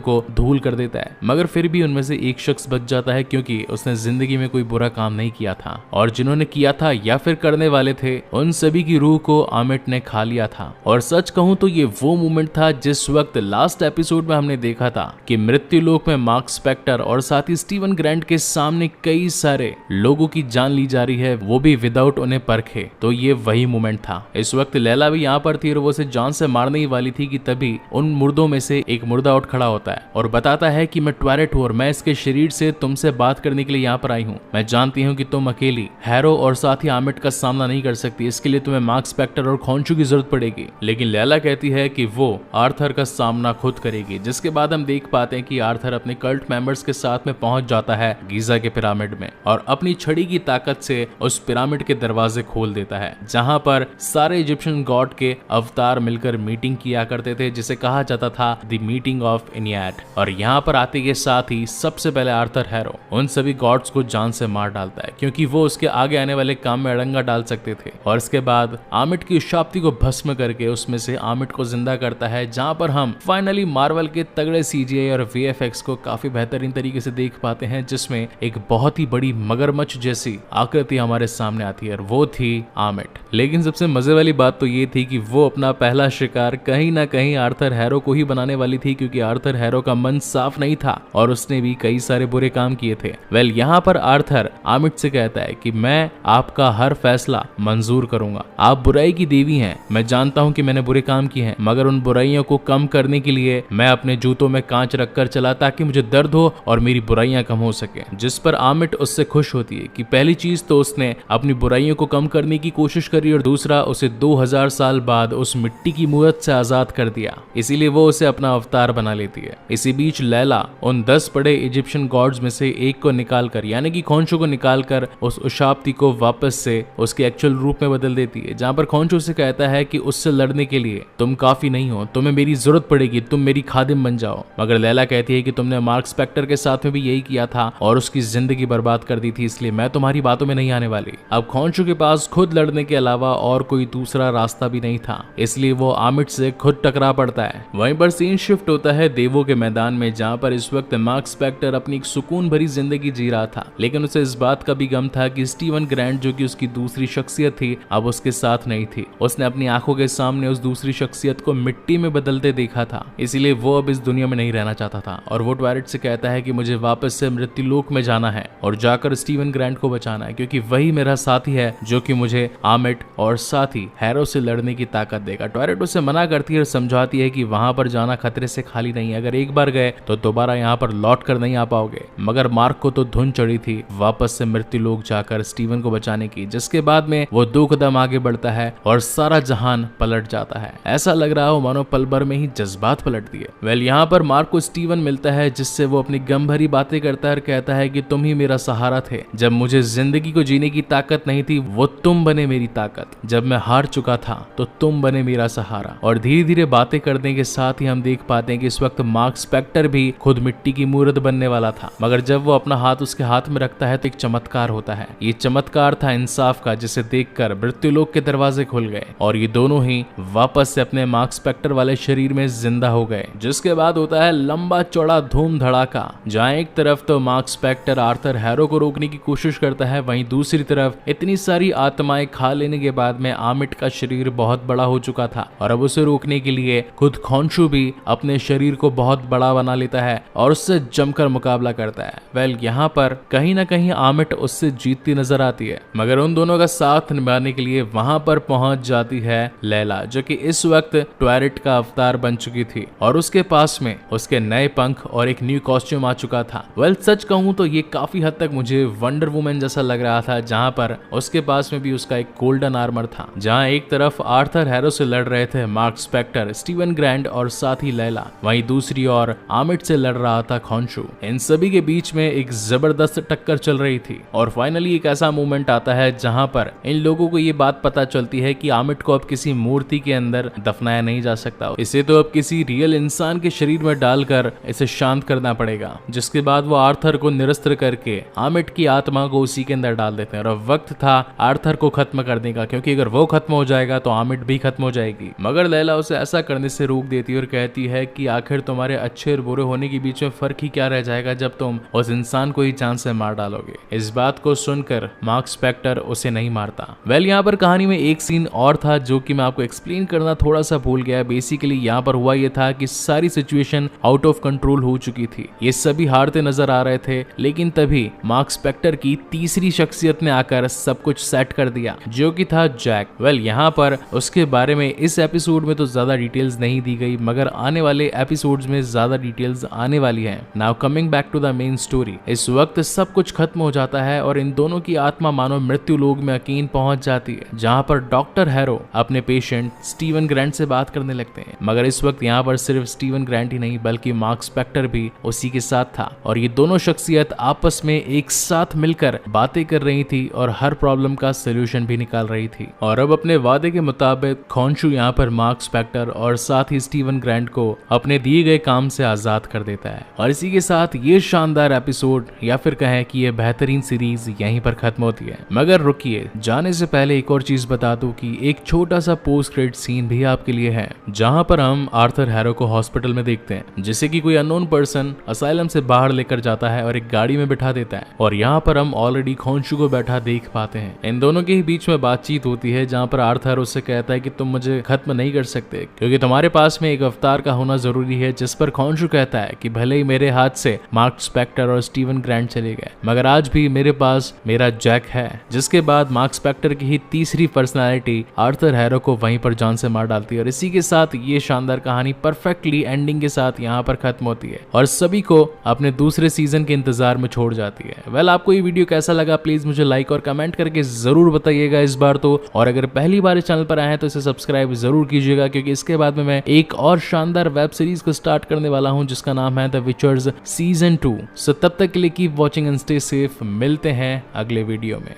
को धूल कर देता है। मगर फिर भी उनमें से एक शख्स बच जाता है क्योंकि उसने जिंदगी में कोई बुरा काम नहीं किया था और जिन्होंने किया था या फिर करने वाले थे उन सभी की रूह को आमिट ने खा लिया था। और सच कहूं तो ये वो मोमेंट था जिस वक्त लास्ट एपिसोड में हमने देखा था कि मृत्यु लोक में मार्क स्पेक्टर और साथ ही स्टीवन ग्रैंट के सामने कई सारे लोगों की जान ली जा रही है, वो भी विदाउट उन्हें परखे। तो ये वही मोमेंट था। इस वक्त लैला भी यहाँ पर थी और वो उसे जान से मारने ही वाली थी कि तभी उन मुर्दों में से एक मुर्दा उठ खड़ा होता है और बताता है कि मैं ट्वेरेट हूँ और मैं इसके शरीर से तुमसे बात करने के लिए यहाँ पर आई हूँ। मैं जानती हूँ कि तुम अकेली हैरो और साथ ही आमिट का सामना नहीं कर सकती, इसके लिए तुम्हें मार्क स्पेक्टर और खॉन्शू की जरूरत पड़ेगी। लेकिन लैला कहती है कि वो आर्थर का सामना खुद करेगी। जिसके बाद हम देख पाते हैं कि आर्थर अपने कल्ट मेंबर्स के साथ में पहुंच जाता है गीजा के पिरामिड में और अपनी छड़ी की ताकत से उस पिरामिड के दरवाजे खोल देता है जहां पर सारे इजिप्शियन गॉड के अवतार मिलकर मीटिंग किया करते थे, जिसे कहा जाता था द मीटिंग ऑफ इनियाड। और यहाँ पर आते के साथ ही सबसे पहले आर्थर हैरो उन सभी गॉड्स को जान से मार डालता है क्योंकि वो उसके आगे आने वाले काम में अड़ंगा डाल सकते थे। और इसके बाद आमिट की शाप्ति को भस्म करके उसमें से आमिट को जिंदा करता है, जहां पर हम फाइनली मार्वल के तगड़े सीजीआई और वीएफएक्स को काफी बेहतरीन तरीके से देख पाते हैं, जिसमें एक बहुत ही बड़ी मगरमच्छ जैसी आकृति हमारे सामने आती है और वो थी आमिट। लेकिन सबसे मजे वाली बात तो ये थी कि वो अपना पहला शिकार कहीं ना कहीं आर्थर हैरो को ही बनाने वाली थी क्योंकि आर्थर हैरो का मन साफ नहीं था और उसने भी कई सारे बुरे काम किए थे। वेल, यहाँ पर आर्थर आमिट से कहता है कि मैं आपका हर फैसला मंजूर करूंगा। आप बुराई की देवी हैं, मैं जानता हूं कि मैंने बुरे काम किए हैं, मगर उन बुराइयों को कम करने के लिए मैं अपने जूतों में कांच रखकर चला ताकि मुझे दर्द हो और मेरी बुराइयां कम हो सके। जिस पर आमिट उससे खुश होती है कि पहली चीज तो उसने अपनी बुराइयों को कम करने की कोशिश करी और दूसरा उसे 2000 साल बाद उस मिट्टी की मूरत से आजाद कर दिया, इसीलिए वो उसे अपना अवतार बना लेती है। इसी बीच लैला उन 10 बड़े इजिप्शियन गॉड्स में से एक को निकालकर यानी कि खॉन्शू को निकालकर उस उशाप्ति को वापस से उसके एक्चुअल रूप में बदल देती है, जहां पर खॉन्शू से कहता है कि उससे लड़ने के लिए तुम काफी नहीं हो, तुम्हें मेरी जरूरत पड़ेगी, तुम मेरी खादिम बन जाओ। मगर लैला कहती है कि तुमने मार्क स्पेक्टर के साथ में भी यही किया था और उसकी जिंदगी बर्बाद कर दी थी, इसलिए मैं तुम्हारी बातों में नहीं आने वाली। अब खॉन्शू के पास खुद लड़ने के अलावा और कोई दूसरा रास्ता भी नहीं था, इसलिए वो आमिट से खुद टकरा पड़ता है। वहीं पर सीन शिफ्ट होता है देवों के मैदान में, जहां पर इस वक्त मार्क स्पेक्टर अपनी एक सुकून भरी जिंदगी जी रहा था, लेकिन उसे इस बात का भी गम था कि स्टीवन ग्रैंट जो कि उसकी दूसरी शख्सियत थी अब उसके साथ नहीं थी। उसने अपनी आंखों के सामने उस दूसरी शख्सियत को मिट्टी में बदलते देखा था, इसीलिए वो अब इस दुनिया में नहीं रहना चाहता था और वो ट्वेरेट से कहता है कि मुझे वापस से मृत्यु लोक में जाना है और जाकर स्टीवन ग्रैंट को बचाना है क्योंकि वही मेरा साथी है जो कि मुझे आमिट और साथ ही हैरो से लड़ने की ताकत देगा। ट्वेरेट उसे मना करती है और समझाती है कि वहां पर जाना खतरे से खाली नहीं है, अगर एक बार गए तो दोबारा यहाँ पर लौट कर नहीं आ पाओगे। मगर मार्क को तो धुन चढ़ी थी वापस से मृत्यु लोक जाकर स्टीवन को बचाने की, जिसके बाद में वो 2 कदम आगे बढ़ता है और सारा जहान पलट जाता है। ऐसा लग रहा हो मानो पल भर में ही जज्बात पलट दिए। वेल, यहाँ पर मार्क को स्टीवन मिलता है जिससे वो अपनी गम भरी बातें करता है और कहता है कि तुम ही मेरा सहारा थे, जब मुझे जिंदगी को जीने की ताकत नहीं थी वो तुम बने मेरी ताकत, जब मैं हार चुका था तो तुम बने मेरा सहारा। और धीरे धीरे बातें करने के साथ ही हम देख पाते हैं कि इस वक्त मार्क स्पेक्टर भी खुद मिट्टी की मूर्त बनने वाला था, मगर जब वो अपना हाथ उसके हाथ में रखता है तो एक चमत्कार होता है। ये चमत्कार था इंसाफ का, जिसे देखकर मृत्युलोक के दरवाजे खुल गए और ये दोनों ही वापस से अपने मार्क स्पेक्टर वाले शरीर में जिंदा हो गए। जिसके बाद होता है लंबा चौड़ा धूम धड़ाका, जहाँ एक तरफ तो मार्क स्पेक्टर आर्थर हैरो को रोकने की कोशिश करता है, वहीं दूसरी तरफ इतनी सारी आत्माएं खा लेने के बाद में आमिट का शरीर बहुत बड़ा हो चुका था और अब उसे रोकने के लिए खुद खॉन्शू भी अपने शरीर को बहुत बड़ा बना लेता है और उससे जमकर मुकाबला करता है। वेल, यहाँ पर कहीं ना कहीं आमिट उससे जीतती नजर आती है, मगर उन दोनों का साथ निभाने के लिए वहां पर पहुंच पहुंच जाती है लैला, जो कि इस वक्त ट्वायरेट का अवतार बन चुकी थी और उसके पास में उसके नए पंख और एक न्यू कॉस्ट्यूम आ चुका था। वेल सच कहूं तो ये काफी हद तक मुझे वंडर वुमन जैसा लग रहा था, जहां पर उसके पास में भी उसका एक गोल्डन आर्मर था। जहां एक तरफ आर्थर हैरो से लड़ रहे थे मार्क स्पेक्टर, स्टीवन ग्रैंट और साथ ही लैला, वहीं दूसरी ओर आमिट से लड़ रहा था खॉन्शू। इन सभी के बीच में एक जबरदस्त टक्कर चल रही थी और फाइनली एक ऐसा मोमेंट आता है जहां पर इन लोगों को ये बात पता चलती है कि आमिट को अब किसी मूर्ति के अंदर दफनाया नहीं जा सकता, इसे तो अब किसी रियल इंसान के शरीर में डालकर इसे शांत करना पड़ेगा। जिसके बाद वो आर्थर को निरस्त्र करके आमिट की आत्मा को उसी के अंदर डाल देते हैं और अब वक्त था आर्थर को खत्म करने का, क्योंकि अगर वो खत्म हो जाएगा तो आमिट भी खत्म हो जाएगी। मगर लैला उसे ऐसा करने से रोक देती है और कहती है कि आखिर तुम्हारे अच्छे और बुरे होने के बीच में फर्क ही क्या रह जाएगा जब तुम उस इंसान को ही जान से मार डालोगे। इस बात को सुनकर मार्क स्पेक्टर उसे नहीं मारता। वेल यहाँ पर कहानी में एक सीन और था जो कि मैं आपको एक्सप्लेन करना थोड़ा सा भूल गया। बेसिकली यहाँ पर हुआ ये था कि सारी सिचुएशन आउट ऑफ कंट्रोल हो चुकी थी, ये सभी हारते नजर आ रहे थे, लेकिन तभी मार्क स्पेक्टर की तीसरी शख्सियत ने आकर सब कुछ सेट कर दिया, जो कि था जैक। वेल यहाँ पर उसके बारे में इस एपिसोड में तो ज्यादा डिटेल्स नहीं दी गई, मगर आने वाले एपिसोड्स में ज्यादा डिटेल्स आने वाली हैं। Now coming back to the main story, इस वक्त सब कुछ खत्म हो जाता है और इन दोनों की आत्मा मानो मृत्यु लोक में अकीन पहुंच जाती है, जहां पर डॉक्टर हैरो अपने पेशेंट स्टीवन ग्रैंट से बात करने लगते हैं। मगर इस वक्त यहाँ पर सिर्फ स्टीवन ग्रैंट ही नहीं बल्कि मार्क स्पेक्टर भी उसी के साथ था और ये दोनों शख्सियत आपस में एक साथ मिलकर बातें कर रही थी और हर प्रॉब्लम का सोल्यूशन भी निकाल रही थी। और अब अपने वादे के मुताबिक खॉन्शू यहाँ पर मार्क स्पेक्टर और साथ ही स्टीवन ग्रैंट को अपने दिए गए काम से आजाद कर देता है। और इसी के साथ ये शानदार एपिसोड या फिर कहें कि ये बेहतरीन सीरीज यहीं पर खत्म होती है। मगर रुकिए, जाने से पहले एक और चीज बता दूं कि एक छोटा सा पोस्ट क्रेडिट सीन भी आपके लिए है, जहां पर हम आर्थर हैरो को हॉस्पिटल में देखते हैं, जिसे कि कोई अननोन पर्सन असाइलम से बाहर लेकर जाता है और एक गाड़ी में बिठा देता है। और यहाँ पर हम ऑलरेडी खॉन्शू को बैठा देख पाते हैं। इन दोनों के ही बीच में बातचीत होती है, जहाँ पर आर्थर उससे कहता है कि तुम मुझे खत्म नहीं कर सकते क्योंकि तुम्हारे पास में एक अवतार का होना जरूरी है। जिस पर खॉन्शू कहता है कि भले ही मेरे हाथ से मार्क स्पेक्टर और स्टीवन ग्रैंट चले गए, मगर आज भी मेरे पास मेरा जैक है। जिसके बाद मार्क स्पेक्टर की ही तीसरी पर्सनालिटी आर्थर हैरो को वहीं पर जान से मार डालती है। और इसी के साथ ये शानदार कहानी परफेक्टली एंडिंग के साथ यहाँ पर खत्म होती है और सभी को अपने दूसरे सीजन के इंतजार में छोड़ जाती है। वेल आपको ये वीडियो कैसा लगा प्लीज मुझे लाइक और कमेंट करके जरूर बताइएगा इस बार तो। और अगर पहली बार इस चैनल पर आए हैं तो इसे सब्सक्राइब जरूर कीजिएगा, क्योंकि इसके बाद में मैं एक और शानदार वेब सीरीज को स्टार्ट करने वाला हूं जिसका नाम है द विचर्स सीजन 2। सो तब तक के लिए keep watching and stay safe. मिलते हैं अगले वीडियो में।